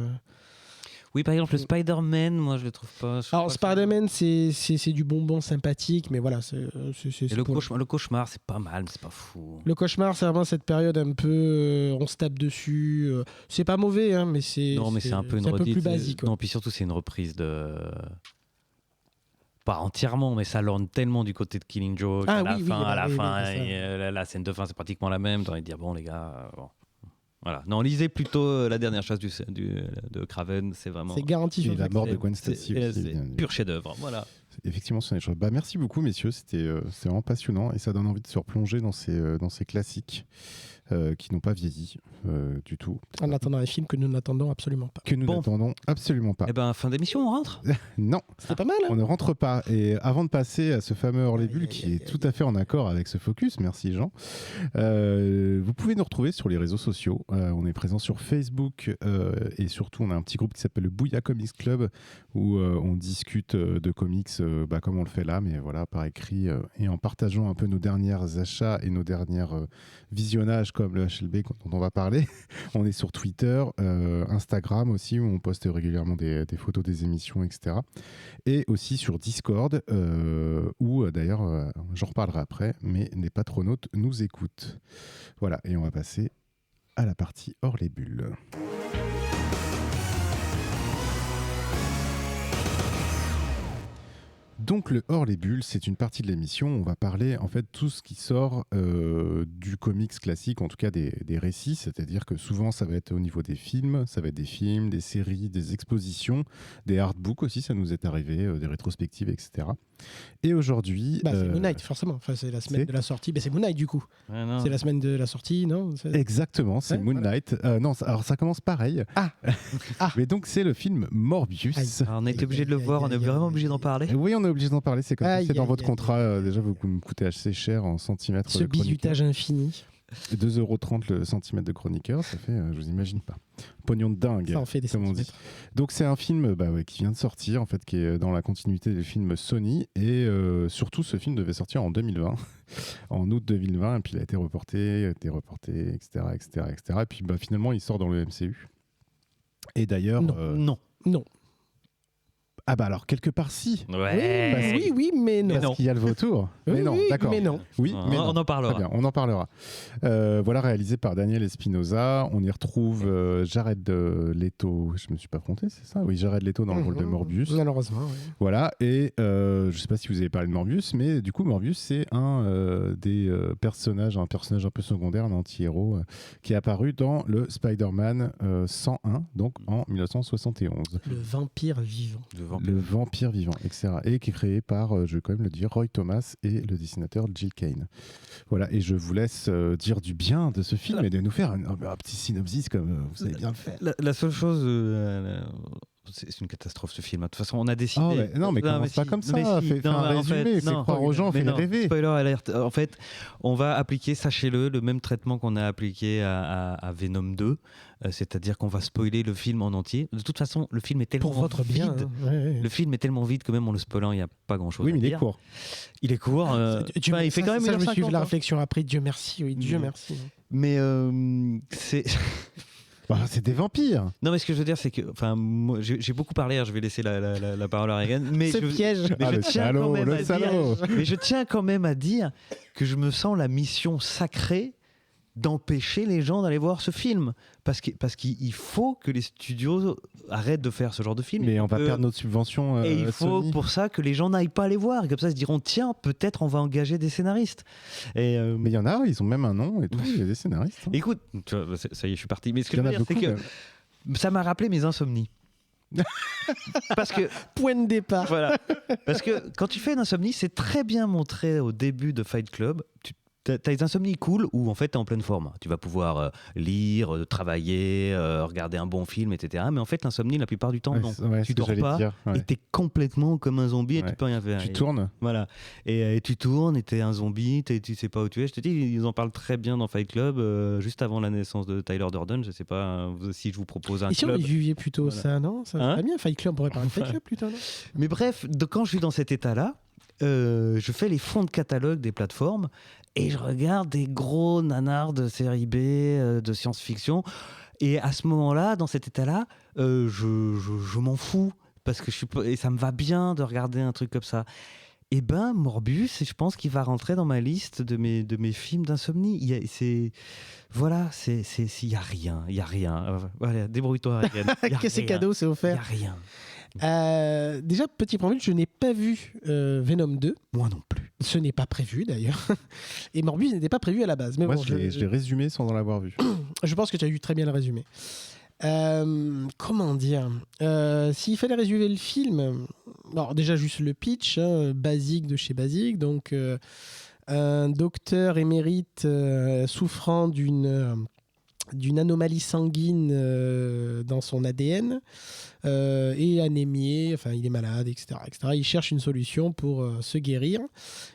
Oui, par exemple, le Spider-Man, moi, je le trouve pas. Alors, Spider-Man, c'est du bonbon sympathique, mais voilà. Et le cauchemar, c'est pas mal, mais c'est pas fou. Le cauchemar, c'est vraiment cette période un peu. On se tape dessus. C'est pas mauvais, hein, mais c'est. Non, mais c'est un peu une un peu redite. plus basique. Non, puis surtout, c'est une reprise de. Pas entièrement, mais ça lorne tellement du côté de Killing Joke. Ah, à la oui, fin, oui, à la oui, fin, oui, la scène de fin, c'est pratiquement la même. T'as envie de dire, bon, les gars. Bon. Voilà. Non, lisez plutôt La dernière chasse de Craven, c'est vraiment. C'est garanti. Et la mort de c'est- Gwen Stacy. C'est aussi, bien pur chef-d'œuvre. Voilà. Effectivement, ce sont des choses. Bah, merci beaucoup, messieurs. C'est vraiment passionnant et ça donne envie de se replonger dans ces classiques qui n'ont pas vieilli du tout. En attendant un film que nous n'attendons absolument pas. Que nous Bon. n'attendons absolument pas. Eh ben, fin d'émission, on rentre. Non, C'était pas mal, hein. on ne rentre pas. Et avant de passer à ce fameux hors les bulles Aïe, qui aïe, est aïe, tout à fait en accord avec ce focus, merci Jean, vous pouvez nous retrouver sur les réseaux sociaux. On est présent sur Facebook et surtout on a un petit groupe qui s'appelle le Bouya Comics Club où on discute de comics comme on le fait là, mais voilà, par écrit et en partageant un peu nos derniers achats et nos derniers visionnages comme le HLB dont on va parler. On est sur Twitter, Instagram aussi où on poste régulièrement des photos des émissions, etc. Et aussi sur Discord, où d'ailleurs, j'en reparlerai après, mais les patronautes nous écoutent. Voilà, et on va passer à la partie hors les bulles. Donc le hors les bulles, c'est une partie de l'émission où on va parler en fait tout ce qui sort du comics classique, en tout cas des récits, c'est-à-dire que souvent ça va être au niveau des films, ça va être des films, des séries, des expositions, des artbooks aussi, ça nous est arrivé, des rétrospectives, etc. Et aujourd'hui... C'est Moon Knight, forcément. Enfin, c'est la semaine de la sortie. C'est Moon Knight, du coup. Ouais, non. C'est la semaine de la sortie, non? Exactement, c'est Ouais, Moon voilà. Knight. Non, alors ça commence pareil. Ah. Mais donc c'est le film Morbius. Aïe. Alors, on a été obligé de le voir, on est vraiment obligé d'en parler. Oui, on est obligé d'en parler, c'est comme ça, Aïe, c'est dans aïe, votre aïe, contrat. aïe. Déjà, vous me coûtez assez cher en centimètres. Ce de chroniqueur. bizutage infini. 2,30 € le centimètre de chroniqueur, ça fait, je vous imagine pas. Pognon de dingue, Ça en fait des comme on dit. centimètres. Donc c'est un film qui vient de sortir, en fait, qui est dans la continuité des films Sony. Et surtout, ce film devait sortir en 2020, en août 2020. Et puis il a été reporté, etc., etc., etc. Et puis finalement, il sort dans le MCU. Et d'ailleurs... Non. Non. Ah bah alors, quelque part, si. Ouais. Oui, mais non. Parce qu'il y a le vautour. Oui, Mais non, oui, d'accord. mais non. Oui, mais non. On en parlera. Très bien, on en parlera. Voilà, réalisé par Daniel Espinosa. On y retrouve Jared Leto. Je me suis pas trompé, c'est ça? Oui, Jared Leto dans le rôle de Morbius. Malheureusement, oui. Voilà, et je sais pas si vous avez parlé de Morbius, mais du coup, Morbius, c'est un des personnages, un personnage un peu secondaire, un anti-héros, qui est apparu dans le Spider-Man 101, donc en 1971. Le vampire vivant. Le vampire vivant, etc. Et qui est créé par, je vais quand même le dire, Roy Thomas et le dessinateur Jill Kane. Voilà, et je vous laisse dire du bien de ce film et de nous faire un petit synopsis comme vous avez bien le fait. La seule chose, c'est une catastrophe ce film. De toute façon, on a décidé. Oh, ouais. Non, mais commence pas comme ça. Fais un résumé, fais croire aux gens, fais les rêver. Spoiler alert. En fait, on va appliquer, sachez-le, le même traitement qu'on a appliqué à Venom 2. C'est-à-dire qu'on va spoiler le film en entier. De toute façon, le film est tellement Pour votre vide. bien. Hein. Ouais. Le film est tellement vide que même en le spoilant, il n'y a pas grand-chose Oui, mais à il est dire. court. Il est court. Il fait quand même ça, je me 1h50, suis fait la hein. réflexion après. Dieu merci. Oui, Dieu merci. Mais c'est... C'est des vampires. Non, mais ce que je veux dire, c'est que, enfin, moi, j'ai beaucoup parlé. Je vais laisser la parole à Reagan. Mais Ce piège. mais je Le tiens salaud, quand même le à salaud. dire, mais je tiens quand même à dire que je me sens la mission sacrée d'empêcher les gens d'aller voir ce film, parce qu'il faut que les studios arrêtent de faire ce genre de film. Mais on va perdre notre subvention. Et il faut Sony. pour ça que les gens n'aillent pas les voir. Et comme ça, ils se diront tiens, peut-être on va engager des scénaristes. Et Mais il y en a, ils ont même un nom et tout. Il y a des scénaristes. Hein. écoute, tu vois, ça y est, je suis parti. Mais ce que Il y je en veux a dire, c'est beaucoup. que ça m'a rappelé mes insomnies. Parce que Point de départ. voilà. Parce que quand tu fais une insomnie, c'est très bien montré au début de Fight Club. T'as des insomnies cool où en fait t'es en pleine forme. Tu vas pouvoir lire, travailler, regarder un bon film, etc. Mais en fait l'insomnie la plupart du temps non. Tu dors pas et t'es complètement comme un zombie et tu peux rien faire. Tu tournes. Voilà. Et tu tournes et t'es un zombie, tu sais pas où tu es. Je te dis, ils en parlent très bien dans Fight Club, juste avant la naissance de Tyler Durden. Je sais pas si je vous propose un Et si on club. juillet plutôt Voilà. ça, non? Ça Hein serait bien, Fight Club. On pourrait parler de Fight Club plutôt, non? Mais bref, quand je suis dans cet état-là, je fais les fonds de catalogue des plateformes et je regarde des gros nanars de série B, de science-fiction. Et à ce moment-là, dans cet état-là, je m'en fous parce que et ça me va bien de regarder un truc comme ça. Et ben Morbius, je pense qu'il va rentrer dans ma liste de mes films d'insomnie. Il y a rien. Voilà, débrouille-toi, Ariane. Que c'est cadeau, c'est Il y offert. a rien. Déjà, petit problème, je n'ai pas vu Venom 2. Moi non plus. Ce n'est pas prévu d'ailleurs. Et Morbius n'était pas prévu à la base. Mais Moi, bon, je l'ai résumé sans en l'avoir vu. je pense que tu as eu très bien le résumé. Comment dire s'il fallait résumer le film, alors déjà juste le pitch, basique de chez basique. Donc, un docteur émérite souffrant d'une anomalie sanguine dans son ADN et anémié, enfin il est malade, etc., etc. Il cherche une solution pour se guérir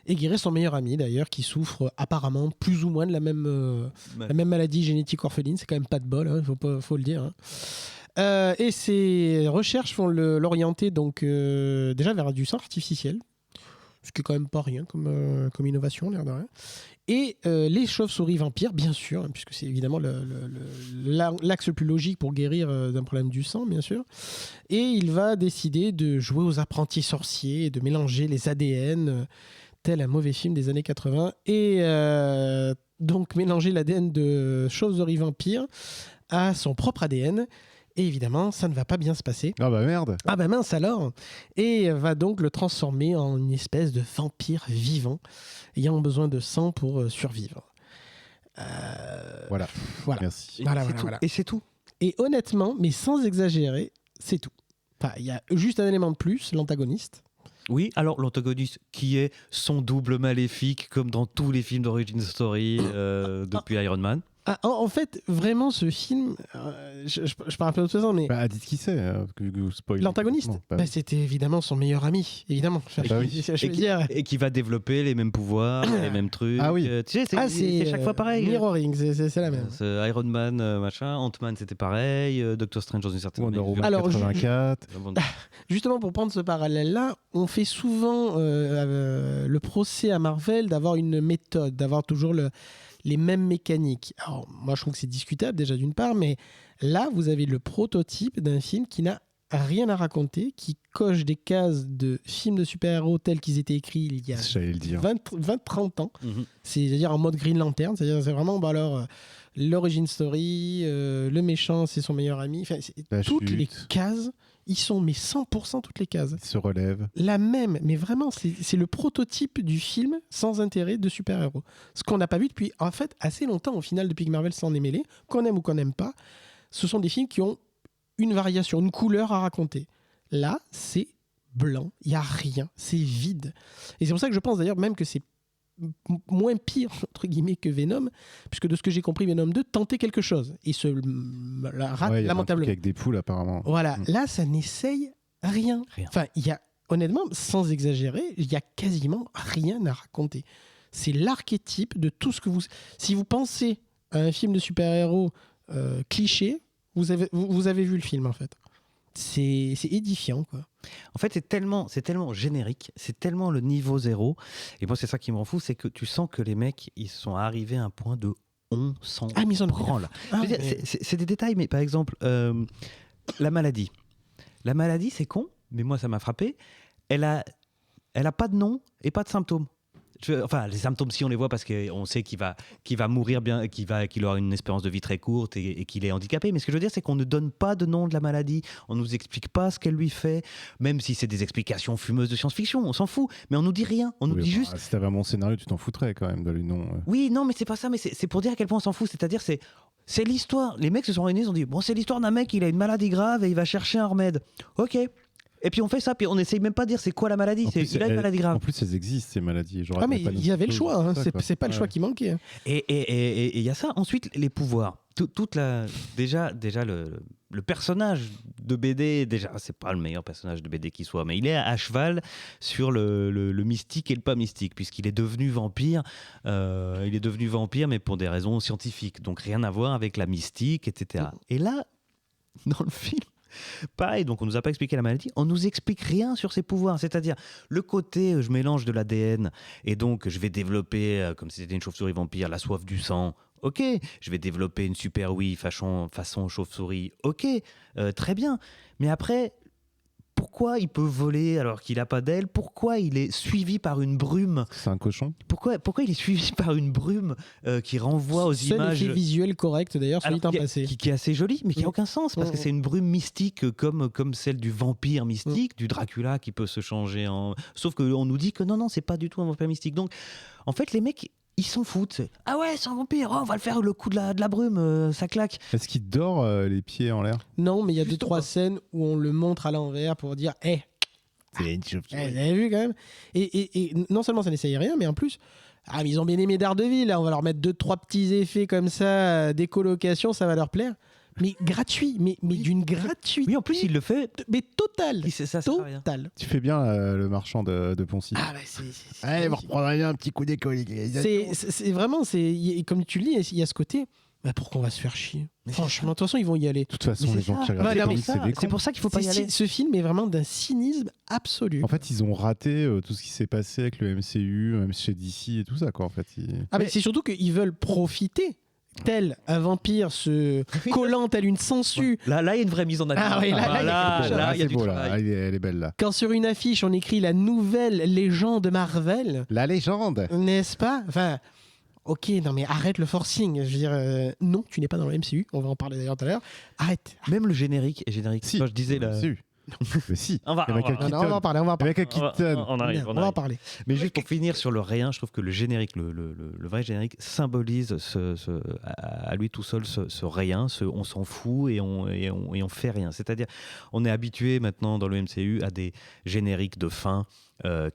et guérir son meilleur ami d'ailleurs qui souffre apparemment plus ou moins de la même maladie génétique orpheline. C'est quand même pas de bol, faut le dire. Et ses recherches vont l'orienter donc déjà vers du sang artificiel, ce qui est quand même pas rien comme innovation, l'air de rien. Et les chauves-souris vampires, bien sûr, hein, puisque c'est évidemment l'axe le plus logique pour guérir d'un problème du sang, bien sûr. Et il va décider de jouer aux apprentis sorciers et de mélanger les ADN, tel un mauvais film des années 80. Et donc mélanger l'ADN de chauves-souris vampires à son propre ADN. Et évidemment, ça ne va pas bien se passer. Ah bah merde. Ah bah mince alors. Et va donc le transformer en une espèce de vampire vivant, ayant besoin de sang pour survivre. Voilà. Merci. Voilà. Et c'est tout. Et honnêtement, mais sans exagérer, c'est tout. Enfin, il y a juste un élément de plus, l'antagoniste. Oui, alors l'antagoniste qui est son double maléfique, comme dans tous les films d'origin story depuis Iron Man. Ah, en fait, vraiment, ce film, je parle un peu de façon, mais Dites qui c'est, spoil. l'antagoniste, c'était évidemment son meilleur ami, évidemment. Et qui va développer les mêmes pouvoirs, les mêmes trucs. Ah oui. Tu sais, c'est chaque fois pareil. Mirroring, c'est la même. Iron Man, machin, Ant-Man, c'était pareil, Doctor Strange dans une certaine Wonder Woman Alors, 84. Justement, pour prendre ce parallèle-là, on fait souvent le procès à Marvel d'avoir une méthode, d'avoir toujours les mêmes mécaniques. Alors, moi, je trouve que c'est discutable déjà d'une part, mais là, vous avez le prototype d'un film qui n'a rien à raconter, qui coche des cases de films de super-héros tels qu'ils étaient écrits il y a 20-30 ans. C'est-à-dire en mode Green Lantern, c'est-à-dire c'est vraiment l'origin story, le méchant, c'est son meilleur ami. Enfin, toutes les cases, ils sont, mais 100% toutes les cases. Il se relève. La même, mais vraiment, c'est le prototype du film sans intérêt de super-héros. Ce qu'on n'a pas vu depuis, en fait, assez longtemps, au final, depuis que Marvel s'en est mêlé, qu'on aime ou qu'on n'aime pas, ce sont des films qui ont une variation, une couleur à raconter. Là, c'est blanc, il n'y a rien, c'est vide. Et c'est pour ça que je pense d'ailleurs même que c'est moins pire, entre guillemets, que Venom, puisque de ce que j'ai compris, Venom 2 tentait quelque chose et se rate lamentablement. Avec des poules, apparemment. Voilà, là, ça n'essaye rien. Enfin, il y a, honnêtement, sans exagérer, il y a quasiment rien à raconter. C'est l'archétype de tout ce que vous... Si vous pensez à un film de super-héros cliché, vous avez vu le film, en fait. C'est édifiant, quoi. En fait, c'est tellement générique, c'est tellement le niveau zéro. Et moi, c'est ça qui me rend fou, c'est que tu sens que les mecs, ils sont arrivés à un point de on s'en branle. C'est des détails, mais par exemple, la maladie. La maladie, c'est con, mais moi, ça m'a frappé. Elle a pas de nom et pas de symptômes. Enfin, les symptômes, si on les voit, parce qu'on sait qu'il va mourir bien, qu'il aura une espérance de vie très courte et qu'il est handicapé. Mais ce que je veux dire, c'est qu'on ne donne pas de nom de la maladie. On ne nous explique pas ce qu'elle lui fait, même si c'est des explications fumeuses de science-fiction. On s'en fout, mais on nous dit rien. On nous dit juste. Si t'avais un bon scénario, tu t'en foutrais quand même de le nom. Oui, non, mais c'est pas ça. Mais c'est pour dire à quel point on s'en fout. C'est-à-dire, c'est l'histoire. Les mecs se sont réunis, ils ont dit bon, c'est l'histoire d'un mec, il a une maladie grave et il va chercher un remède. Ok. Et puis on fait ça, puis on n'essaye même pas de dire c'est quoi la maladie, il a une maladie grave. En plus, elles existent, ces maladies. Mais il y avait le choix, hein. C'est pas le choix qui manquait. Hein. Et il y a ça. Ensuite, les pouvoirs. Déjà le personnage de BD, déjà, c'est pas le meilleur personnage de BD qui soit, mais il est à cheval sur le mystique et le pas mystique, puisqu'il est devenu vampire. Il est devenu vampire, mais pour des raisons scientifiques, donc rien à voir avec la mystique, etc. Et là, dans le film, pareil, donc on nous a pas expliqué la maladie, on nous explique rien sur ses pouvoirs, c'est-à-dire le côté je mélange de l'ADN et donc je vais développer, comme si c'était une chauve-souris vampire, la soif du sang. Ok, je vais développer une Super Wii façon chauve-souris. Ok, très bien. Mais après, pourquoi il peut voler alors qu'il n'a pas d'aile? Pourquoi il est suivi par une brume? C'est un cochon. Pourquoi il est suivi par une brume qui renvoie aux Seul images effet visuel correct d'ailleurs, soit alors, dit en passé. qui est assez jolie, mais qui n'a aucun sens, parce que c'est une brume mystique comme celle du vampire mystique, du Dracula qui peut se changer en... Sauf qu'on nous dit que non, c'est pas du tout un vampire mystique. Donc, en fait, les mecs, ils s'en foutent. Ah ouais, c'est un vampire, on va le faire le coup de la brume, ça claque. Est-ce qu'il dort les pieds en l'air? Non, mais il y a Juste 2-3 scènes où on le montre à l'envers pour dire C'est une chauve-souris. vous avez vu quand même et non seulement ça n'essaye rien, mais en plus, mais ils ont bien aimé Daredevil, là, on va leur mettre 2-3 petits effets comme ça, des colocations, ça va leur plaire. Mais gratuit, mais d'une gratuité. Oui, en plus, il le fait. Mais total. Ça sert à rien. Total. Tu fais bien le marchand de Poncy. Ah bah c'est Allez, vous reprendrez bien un petit coup d'école. c'est vraiment, comme tu le dis, il y a ce côté. Bah pourquoi on va se faire chier? Franchement, de toute façon, ils vont y aller. De toute façon, Mais les c'est gens ça. qui regardent Voilà, les mais comics, c'est des C'est cons. pour ça qu'il faut pas y aller. Ce film est vraiment d'un cynisme absolu. En fait, ils ont raté tout ce qui s'est passé avec le MCU, même chez DC et tout ça, quoi. En fait, Mais c'est surtout qu'ils veulent profiter, tel un vampire se collant tel une sangsue. Là, il y a une vraie mise en abîme. Ah oui, là, il y a c'est du beau, là. travail. Elle est belle, là. Quand sur une affiche on écrit la nouvelle légende Marvel, La légende. n'est-ce pas? Enfin, ok, non mais arrête le forcing. Je veux dire, non, tu n'es pas dans le MCU. On va en parler d'ailleurs tout à l'heure. Arrête. Même le générique est générique. Si. Quand je disais là. Si. Mais si. On va- Il y a Michael on va- Non, on va en parler. On va en parler. Michael Keaton. On arrive, On va en parler. Mais juste pour finir sur le rien, je trouve que le générique, le vrai générique, symbolise à lui tout seul ce rien, on s'en fout et on fait rien. C'est-à-dire, on est habitué maintenant dans le MCU à des génériques de fin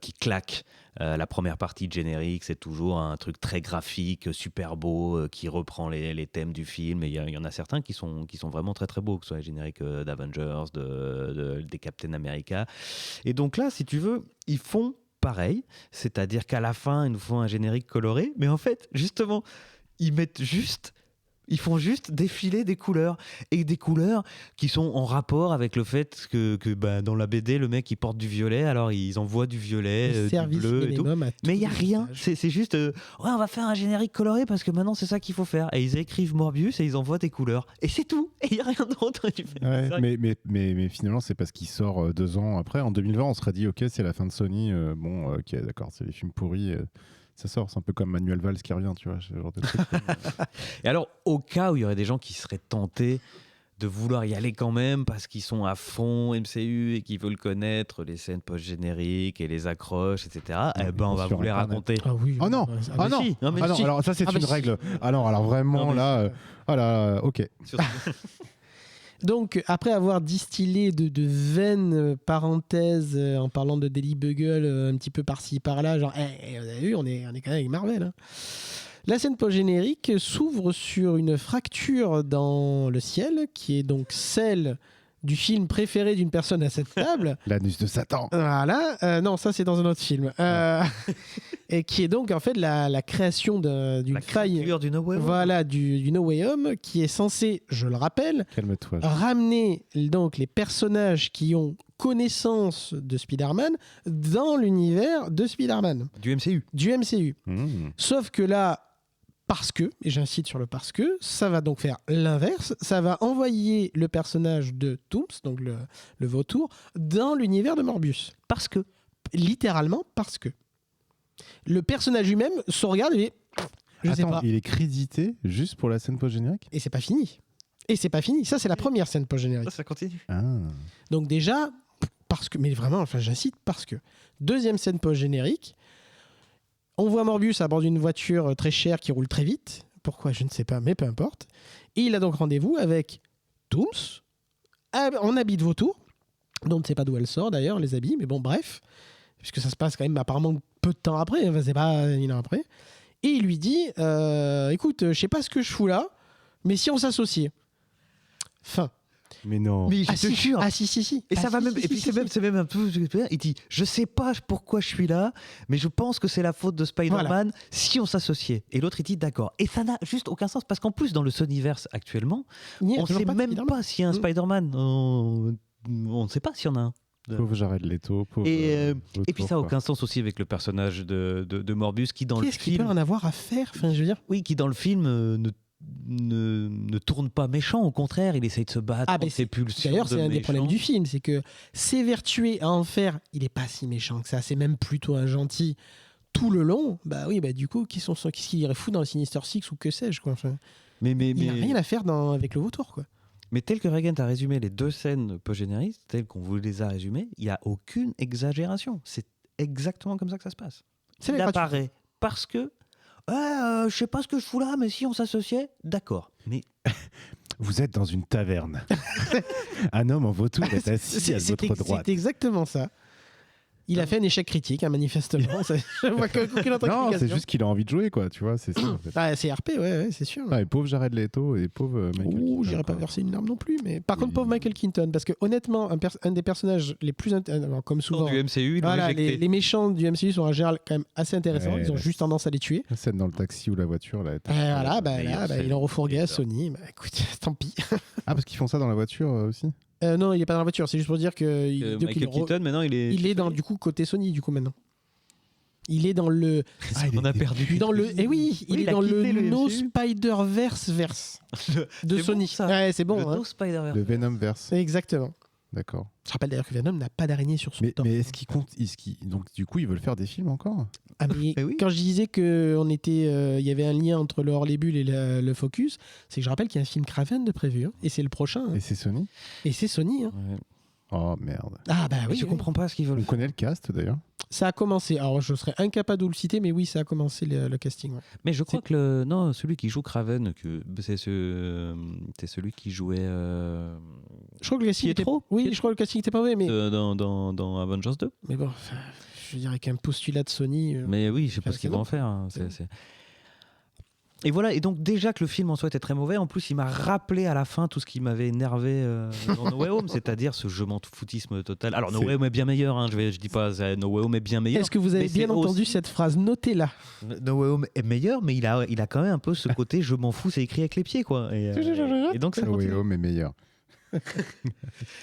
qui claquent. La première partie de générique, c'est toujours un truc très graphique, super beau, qui reprend les thèmes du film. Et il y en a certains qui sont vraiment très très beaux, que ce soit les génériques d'Avengers, des Captain America. Et donc là, si tu veux, ils font pareil, c'est-à-dire qu'à la fin, ils nous font un générique coloré, mais en fait, justement, ils font juste défiler des couleurs, et des couleurs qui sont en rapport avec le fait que dans la BD, le mec il porte du violet, alors ils envoient du violet, du Service bleu et tout. minimum à tous Mais il n'y a les rien, personnages. c'est juste ouais, on va faire un générique coloré parce que maintenant c'est ça qu'il faut faire. Et ils écrivent Morbius et ils envoient des couleurs. Et c'est tout, et il n'y a rien d'autre. Et tu fais, Ouais, c'est vrai mais finalement, c'est parce qu'il sort 2 ans après. En 2020, on serait dit, ok, c'est la fin de Sony. Bon, ok, d'accord, c'est les films pourris. Ça sort, c'est un peu comme Manuel Valls qui revient, tu vois, ce genre de truc. Et alors, au cas où il y aurait des gens qui seraient tentés de vouloir y aller quand même parce qu'ils sont à fond MCU et qu'ils veulent connaître les scènes post-génériques et les accroches, etc., eh ben on va sur vous les Internet. raconter. Ah oui. Oh non. Ah non. si, non, mais Ah non, si. alors ça, c'est Ah, mais une si. règle. Alors vraiment, Non, mais là... ah là, ok. Sur- Donc, après avoir distillé de vaines parenthèses en parlant de Daily Bugle un petit peu par-ci, par-là, genre, vous avez vu, on est quand même avec Marvel. Hein. La scène post-générique s'ouvre sur une fracture dans le ciel, qui est donc celle du film préféré d'une personne à cette table. L'anus de Satan. Voilà. Non, ça, c'est dans un autre film. Et qui est donc, en fait, la création d'une La faille. créature du No Way Home. Voilà, du No Way Home, qui est censé, je le rappelle, Calme-toi. ramener donc les personnages qui ont connaissance de Spider-Man dans l'univers de Spider-Man, Du MCU. du MCU. Mmh. Sauf que là, parce que, et j'incite sur le parce que, ça va donc faire l'inverse, ça va envoyer le personnage de Tooms, donc le vautour, dans l'univers de Morbius. Parce que. Littéralement parce que. Le personnage lui-même se regarde et dit, je sais Attends, pas. il est crédité juste pour la scène post-générique? Et c'est pas fini. Et c'est pas fini. Ça, c'est la première scène post-générique. Ça continue. Ah. Donc déjà, parce que, mais vraiment, enfin j'incite parce que. Deuxième scène post-générique, on voit Morbius à bord d'une voiture très chère qui roule très vite. Pourquoi, je ne sais pas, mais peu importe. Et il a donc rendez-vous avec Tooms, en habit de vautour, dont on ne sait pas d'où elle sort d'ailleurs, les habits, mais bon, bref, puisque ça se passe quand même apparemment peu de temps après, enfin, c'est pas 1 an après. Et il lui dit, écoute, je sais pas ce que je fous là, mais si on s'associait. Fin. Mais non. Mais je Ah te si, jure. ah si. Et Ah, ça va si, même. si, Et puis si, si. c'est même un peu. Il dit, je sais pas pourquoi je suis là, mais je pense que c'est la faute de Spider-Man si on s'associait. Et l'autre il dit d'accord. Et ça n'a juste aucun sens parce qu'en plus dans le Sonyverse actuellement, Il n'y a on toujours sait pas de même Spider-Man. pas s'il y a un Spider-Man. On ne sait pas s'il y en a un. Pauvre Jared Leto. Pauvre, Et puis Vautour, ça n'a quoi. aucun sens aussi avec le personnage de Morbius qui dans le Qu'est-ce qu'il peut film, en avoir à faire? Enfin, je veux dire. oui, qui dans le film ne tourne pas méchant, au contraire, il essaye de se battre Ah, contre ben ses pulsions. D'ailleurs, de c'est un des méchant. problèmes du film, c'est que s'évertuer à en faire, il est pas si méchant que ça. C'est même plutôt un gentil tout le long. Bah oui, bah du coup, qu'est-ce qu'il irait foutre dans le Sinister Six ou que sais-je quoi. Enfin, il a rien à faire avec le vautour quoi. Mais tel que Reagan a résumé les 2 scènes post-génériques, telles qu'on vous les a résumées, il n'y a aucune exagération. C'est exactement comme ça que ça se passe. C'est Il vrai, quand tu- apparaît parce que je sais pas ce que je fous là, mais si on s'associait, d'accord. Mais Vous êtes dans une taverne. Un homme en vautour est assis à votre droite. C'est exactement ça. Il a fait un échec critique, hein, manifestement. Ça, je vois qu'aucune autre Non, c'est explication. juste qu'il a envie de jouer, quoi. Tu vois, c'est ça. En fait. Ah, c'est RP, ouais, c'est sûr. Ah, et pauvre Jared Leto et pauvre Michael Ouh, Keaton, j'irai pas quoi. verser une larme non plus. Mais par Oui. contre, pauvre Michael Keaton, parce que honnêtement, un des personnages les plus comme souvent. du MCU, ils l'ont Voilà, éjecté. les méchants du MCU sont en général quand même assez intéressants. Ouais. Ils ont juste tendance à les tuer. La scène dans le taxi ou la voiture, là. Voilà, meilleure scène. ils ont refourgué à C'est ça. Sony. Bah, écoute, tant pis. Ah, parce qu'ils font ça dans la voiture aussi. Non, il est pas dans la voiture. C'est juste pour dire que Michael Keaton, maintenant, il est dans du coup côté Sony du coup maintenant. Il est dans le on a perdu. dans le il est il a dans le quitté le No MCU. Spider-Verse de C'est Sony. bon, ça. Ouais, c'est bon. Le Hein. No Spider-Verse. Le Venomverse. Exactement. D'accord. Je rappelle d'ailleurs que Venom n'a pas d'araignée sur son temps. Mais est-ce qu'ils comptent donc du coup ils veulent faire des films encore? Ah, mais Eh oui. quand je disais que il y avait un lien entre le hors-les-bulles et le focus, c'est que je rappelle qu'il y a un film Kraven de prévu, hein, et c'est le prochain, hein. Et c'est Sony? Et c'est Sony. Hein. Ouais. Oh merde. Ah bah Mais oui, je oui. comprends pas ce qu'ils On veulent. connaît le cast d'ailleurs. Ça a commencé. Alors je serais incapable de le citer, mais oui, ça a commencé le casting. Ouais. Mais je crois que celui qui joue Kraven, c'est celui qui jouait Je crois que le casting était... Pietro. Oui, je crois que le casting était pas vrai, mais dans Avengers 2. mais bon, enfin, je dirais qu'un postulat de Sony. Mais oui, je sais pas Enfin, ce qu'ils c'est vont bon. en faire. Hein. C'est bon. Et voilà, et donc déjà que le film en soi était très mauvais, en plus il m'a rappelé à la fin tout ce qui m'avait énervé dans No Way Home, c'est-à-dire ce je m'en foutisme total. Alors No C'est- Way Home est bien meilleur, hein, je dis pas No Way Home est bien meilleur. Est-ce que vous avez mais c'est bien entendu aussi- cette phrase? Notez-la. No Way Home est meilleur, mais il a quand même un peu ce côté je m'en fous, c'est écrit avec les pieds quoi. Et donc ça No Way continue. Home est meilleur.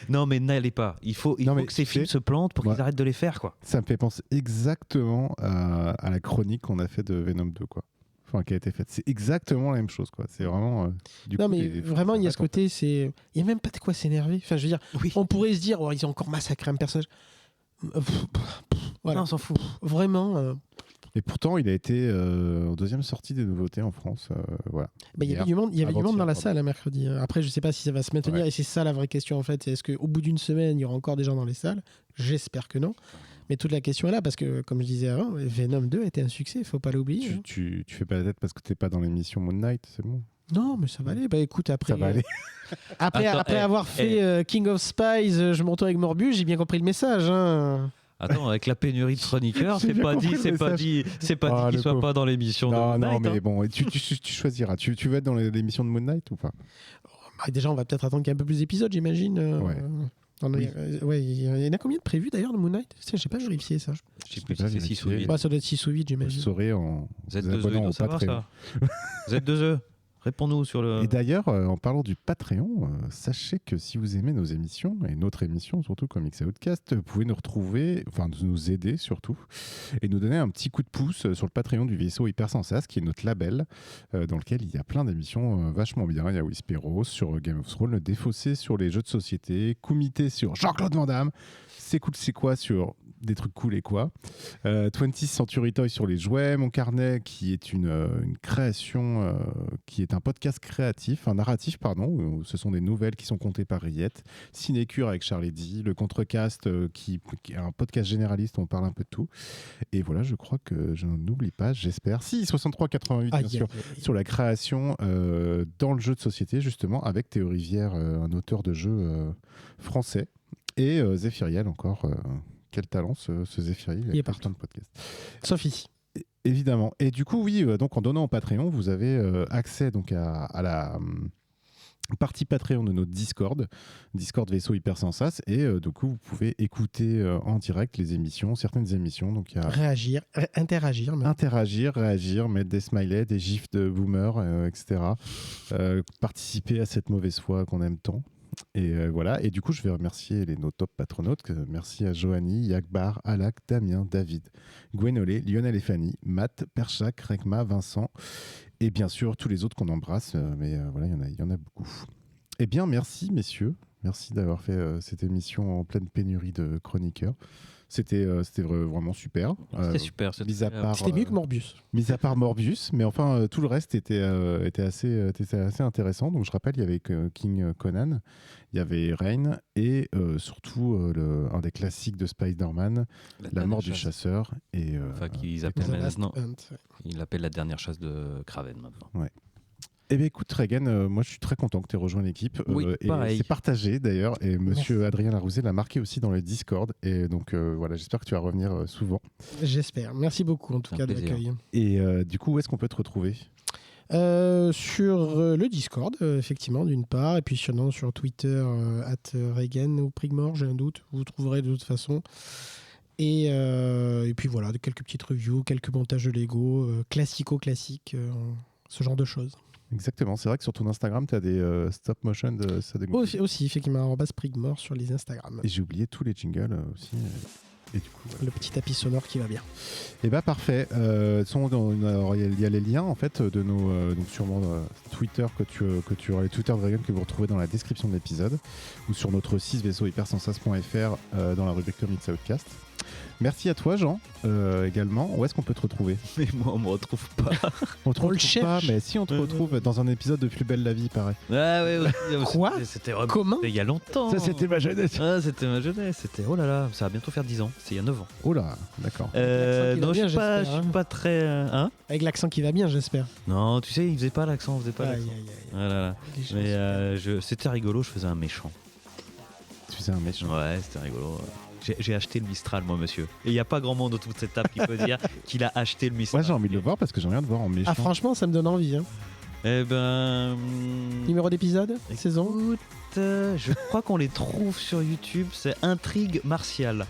Non mais n'allez pas, il faut Non, mais que ces tu films sais, se plantent pour moi- qu'ils arrêtent de les faire quoi. Ça me fait penser exactement à la chronique qu'on a fait de Venom 2, quoi. Enfin, qui a été faite. C'est exactement la même chose, quoi. C'est vraiment. Du Non coup, mais vraiment, il y a ce Attends. côté, il y a même pas de quoi s'énerver. Enfin, je veux dire, Oui. on pourrait se dire, oh, ils ont encore massacré un personnage. Voilà. Non, on s'en fout. Vraiment, Et pourtant, il a été en deuxième sortie des nouveautés en France. Voilà. bah, il y Hier. avait du monde, Avant-hier, dans la pardon. salle un mercredi. Après, je sais pas si ça va se maintenir, Ouais. et c'est ça la vraie question en fait. Est-ce qu'au bout d'une semaine, il y aura encore des gens dans les salles? J'espère que non. Mais toute la question est là, parce que, comme je disais avant, Venom 2 a été un succès, faut pas l'oublier. hein. Tu fais pas la tête parce que t'es pas dans l'émission Moon Knight, c'est bon. Non, mais ça va aller. Bah écoute, après, Ça va aller. après Attends, avoir fait King of Spies, je me retrouve avec Morbius, j'ai bien compris le message. Hein. Attends, avec la pénurie de chroniqueurs, J'ai c'est bien pas compris dit, le c'est pas message. dit, c'est pas Ah, dit qu'il le soit pauvre. pas dans l'émission de Non, Moon non, Knight, mais hein. bon, tu choisiras. Tu veux être dans l'émission de Moon Knight ou pas? Bah, déjà, on va peut-être attendre qu'il y ait un peu plus d'épisodes, j'imagine. Ouais. Oui. Ouais, il y en a combien de prévus d'ailleurs de Moon Knight? J'ai pas vérifié ça. Je sais plus Je peux si pas c'est 6 ou vérifier. 8. Bah, ça doit être 6 ou 8, Vous j'imagine. saurez en vous Z2E, il abonnant doit au savoir Patreon. ça. Z2E, réponds-nous sur le. Et d'ailleurs, en parlant du Patreon, sachez que si vous aimez nos émissions, et notre émission surtout, Comics Outcast, vous pouvez nous retrouver, enfin nous aider surtout, et nous donner un petit coup de pouce sur le Patreon du vaisseau Hypersensas, qui est notre label, dans lequel il y a plein d'émissions vachement bien. Il y a Whisperos sur Game of Thrones, Le Défaussé sur les jeux de société, Kumité sur Jean-Claude Van Damme, C'est cool, c'est quoi sur des trucs cool et quoi. 20th Century Toys sur les jouets. Mon carnet qui est une création, qui est un podcast créatif, un narratif, pardon, où ce sont des nouvelles qui sont contées par Riette. Cinécure avec Charlie D. Le Contrecast qui est un podcast généraliste où on parle un peu de tout. Et voilà, je crois que je n'oublie pas, j'espère. Si, 63,88 bien sûr. Sur la création dans le jeu de société, justement, avec Théo Rivière, un auteur de jeux français. Et Zéphiriel encore. Quel talent ce Zéphiriel. Il est fait partout. plein de podcasts. Sauf ici. Évidemment. Et du coup, oui, donc en donnant au Patreon, vous avez accès donc à la partie Patreon de notre Discord Vaisseau Hypersensas. Et du coup, vous pouvez écouter en direct les émissions, certaines émissions. Donc il y a Réagir, interagir. Même. interagir, réagir, mettre des smileys, des gifs de boomer, etc. Participer à cette mauvaise foi qu'on aime tant. Voilà. Et du coup, je vais remercier nos top patronautes. Merci à Johanny, Yakbar, Alak, Damien, David, Gwenolé, Lionel et Fanny, Matt, Perchac, Rekma, Vincent et bien sûr tous les autres qu'on embrasse. Mais voilà, il y en a beaucoup. Eh bien, merci messieurs. Merci d'avoir fait cette émission en pleine pénurie de chroniqueurs. C'était vraiment super. C'était super. C'était mieux que Morbius. Mis à part Morbius, mais enfin tout le reste était assez intéressant. Donc je rappelle, il y avait King Conan, il y avait Rain et surtout un des classiques de Spider-Man, La mort du chasseur. Qu'ils appellent maintenant. Il l'appelle la dernière chasse de Kraven maintenant. Ouais. Eh bien écoute Regan, moi je suis très content que tu aies rejoint l'équipe. Oui, pareil. Et c'est partagé d'ailleurs. Et monsieur Adrien Larouzet l'a marqué aussi dans le Discord. Et donc voilà, j'espère que tu vas revenir souvent. J'espère. Merci beaucoup en tout cas de l'accueil. Et du coup, où est-ce qu'on peut te retrouver ? Sur le Discord, effectivement, d'une part. Et puis sinon sur Twitter, @Regan ou Prigmore, j'ai un doute. Vous trouverez de toute façon. Et puis voilà, quelques petites reviews, quelques montages de Lego, classico-classiques, ce genre de choses. Exactement, c'est vrai que sur ton Instagram, tu as des stop motion de ça. Aussi, effectivement, @Prigmore sur les Instagram. Et j'ai oublié tous les jingles aussi. Et du coup, le petit tapis sonore qui va bien. Et bah parfait. Il y a les liens en fait de nos donc sûrement Twitter que tu auras les Twitter de Regan que vous retrouvez dans la description de l'épisode ou sur notre site vaisseauhypersensas.fr dans la rubrique Comics Outcast. Merci à toi Jean également. Où est-ce qu'on peut te retrouver ? Mais moi on me retrouve pas. On te retrouve pas, mais si on te retrouve dans un épisode de Plus belle la vie, pareil. Ah ouais. Quoi ? Comment ? C'était il y a longtemps. Ça c'était ma jeunesse. Ah, c'était ma jeunesse. C'était oh là là, ça va bientôt faire 10 ans. C'est il y a 9 ans. Oh là, d'accord. Non, je suis pas très. Hein ? Avec l'accent qui va bien, j'espère. Non, tu sais, il faisait pas l'accent, Aïe. Voilà. Mais c'était rigolo. Je faisais un méchant. Tu faisais un méchant. Ouais, c'était rigolo. J'ai acheté le Mistral, moi, monsieur. Et il n'y a pas grand monde autour de cette table qui peut dire qu'il a acheté le Mistral. Moi, j'ai envie de le voir parce que j'aimerais bien te voir en méchant. Ah, franchement, ça me donne envie. Hein. Eh ben. Numéro d'épisode ? Saison ? Je crois qu'on les trouve sur YouTube. C'est Intrigue martiale.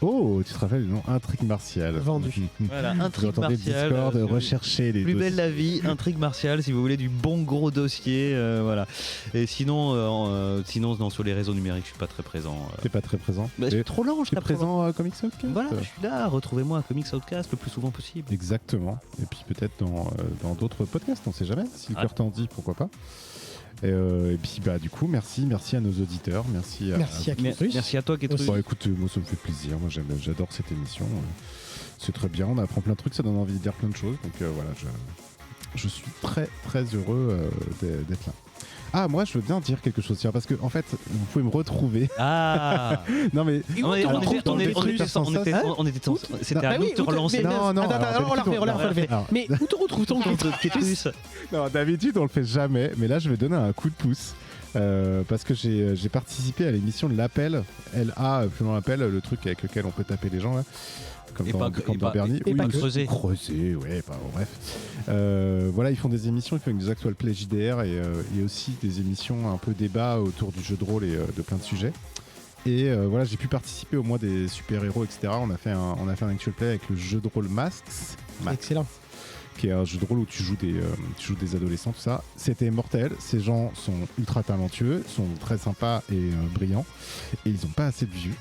Oh, tu te rappelles le nom Intrigue martiale. Vendu. Voilà, Intrigue vous entendez martiale. Discord, recherchez les Plus dossiers. belle la vie, Intrigue martiale, si vous voulez du bon gros dossier, voilà. Et sinon, non, sur les réseaux numériques, je suis pas très présent. T'es pas très présent. Bah, je suis trop lent, je T'es suis présent à Comics Outcast. Voilà, je suis là. Retrouvez-moi à Comics Outcast le plus souvent possible. Exactement. Et puis peut-être dans d'autres podcasts, on sait jamais. Si le cœur t'en dit, pourquoi pas. Et puis bah du coup merci à nos auditeurs, merci à toi Ketrus. Bon, écoute, moi ça me fait plaisir, moi j'adore cette émission, c'est très bien, on apprend plein de trucs, ça donne envie de dire plein de choses, donc voilà, je suis très très heureux d'être là. Ah, moi je veux bien dire quelque chose, parce que en fait vous pouvez me retrouver. Ah non mais on était c'était à nous de te relancer. Non, on l'a refait. Mais où te retrouve-t-on Ketrus? Non, d'habitude on le fait jamais, mais là je vais donner un coup de pouce. Parce que j'ai participé à l'émission de l'Appel, LA, plus loin l'Appel, le truc avec lequel on peut taper les gens là. Comme dans Bernie. Et pas creuser. Creuser, ouais, bref. Voilà, ils font des émissions, ils font des Actual Play JDR et aussi des émissions un peu débat autour du jeu de rôle et de plein de sujets. Et voilà, j'ai pu participer au mois des super-héros, etc. On a fait un Actual Play avec le jeu de rôle Masks. Excellent. Qui est un jeu de rôle où tu joues des adolescents, tout ça. C'était mortel. Ces gens sont ultra talentueux, sont très sympas et brillants, et ils n'ont pas assez de vues.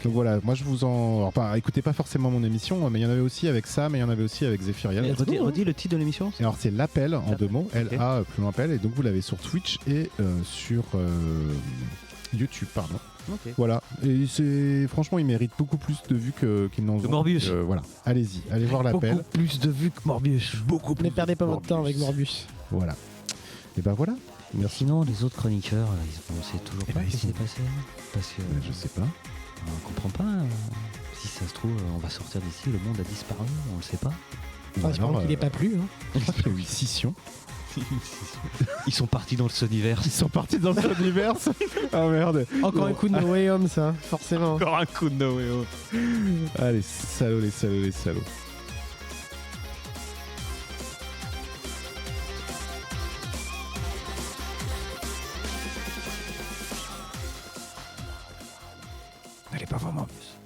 Donc voilà, moi je vous en... Enfin, écoutez pas forcément mon émission, mais il y en avait aussi avec Sam et il y en avait aussi avec Zephyriel. Redis le titre de l'émission. Alors c'est l'Appel en 2 mots, okay. LA plus loin appel, et donc vous l'avez sur Twitch et sur YouTube, pardon. Okay. Voilà, et franchement il mérite beaucoup plus de vues qu'il n'en ont. Morbius. Voilà, allez voir l'Appel. Beaucoup plus de vues que Morbius. Beaucoup plus. Ne perdez pas votre temps avec Morbius. Voilà. Et ben voilà. Merci. Sinon les autres chroniqueurs, on sait toujours pas ce qui s'est passé. Parce que je sais pas. On comprend pas. Si ça se trouve, on va sortir d'ici, le monde a disparu, on le sait pas. Enfin, j'espère qu'il n'est pas plus. Je crois qu'il y a eu scission. Ils sont partis dans le Soniverse. Ils sont partis dans le Soniverse. Ah merde. Encore un coup de No Way Home, ça, forcément. Encore un coup de No Way Home. Ah, les salauds. Allez pas voir Morbius.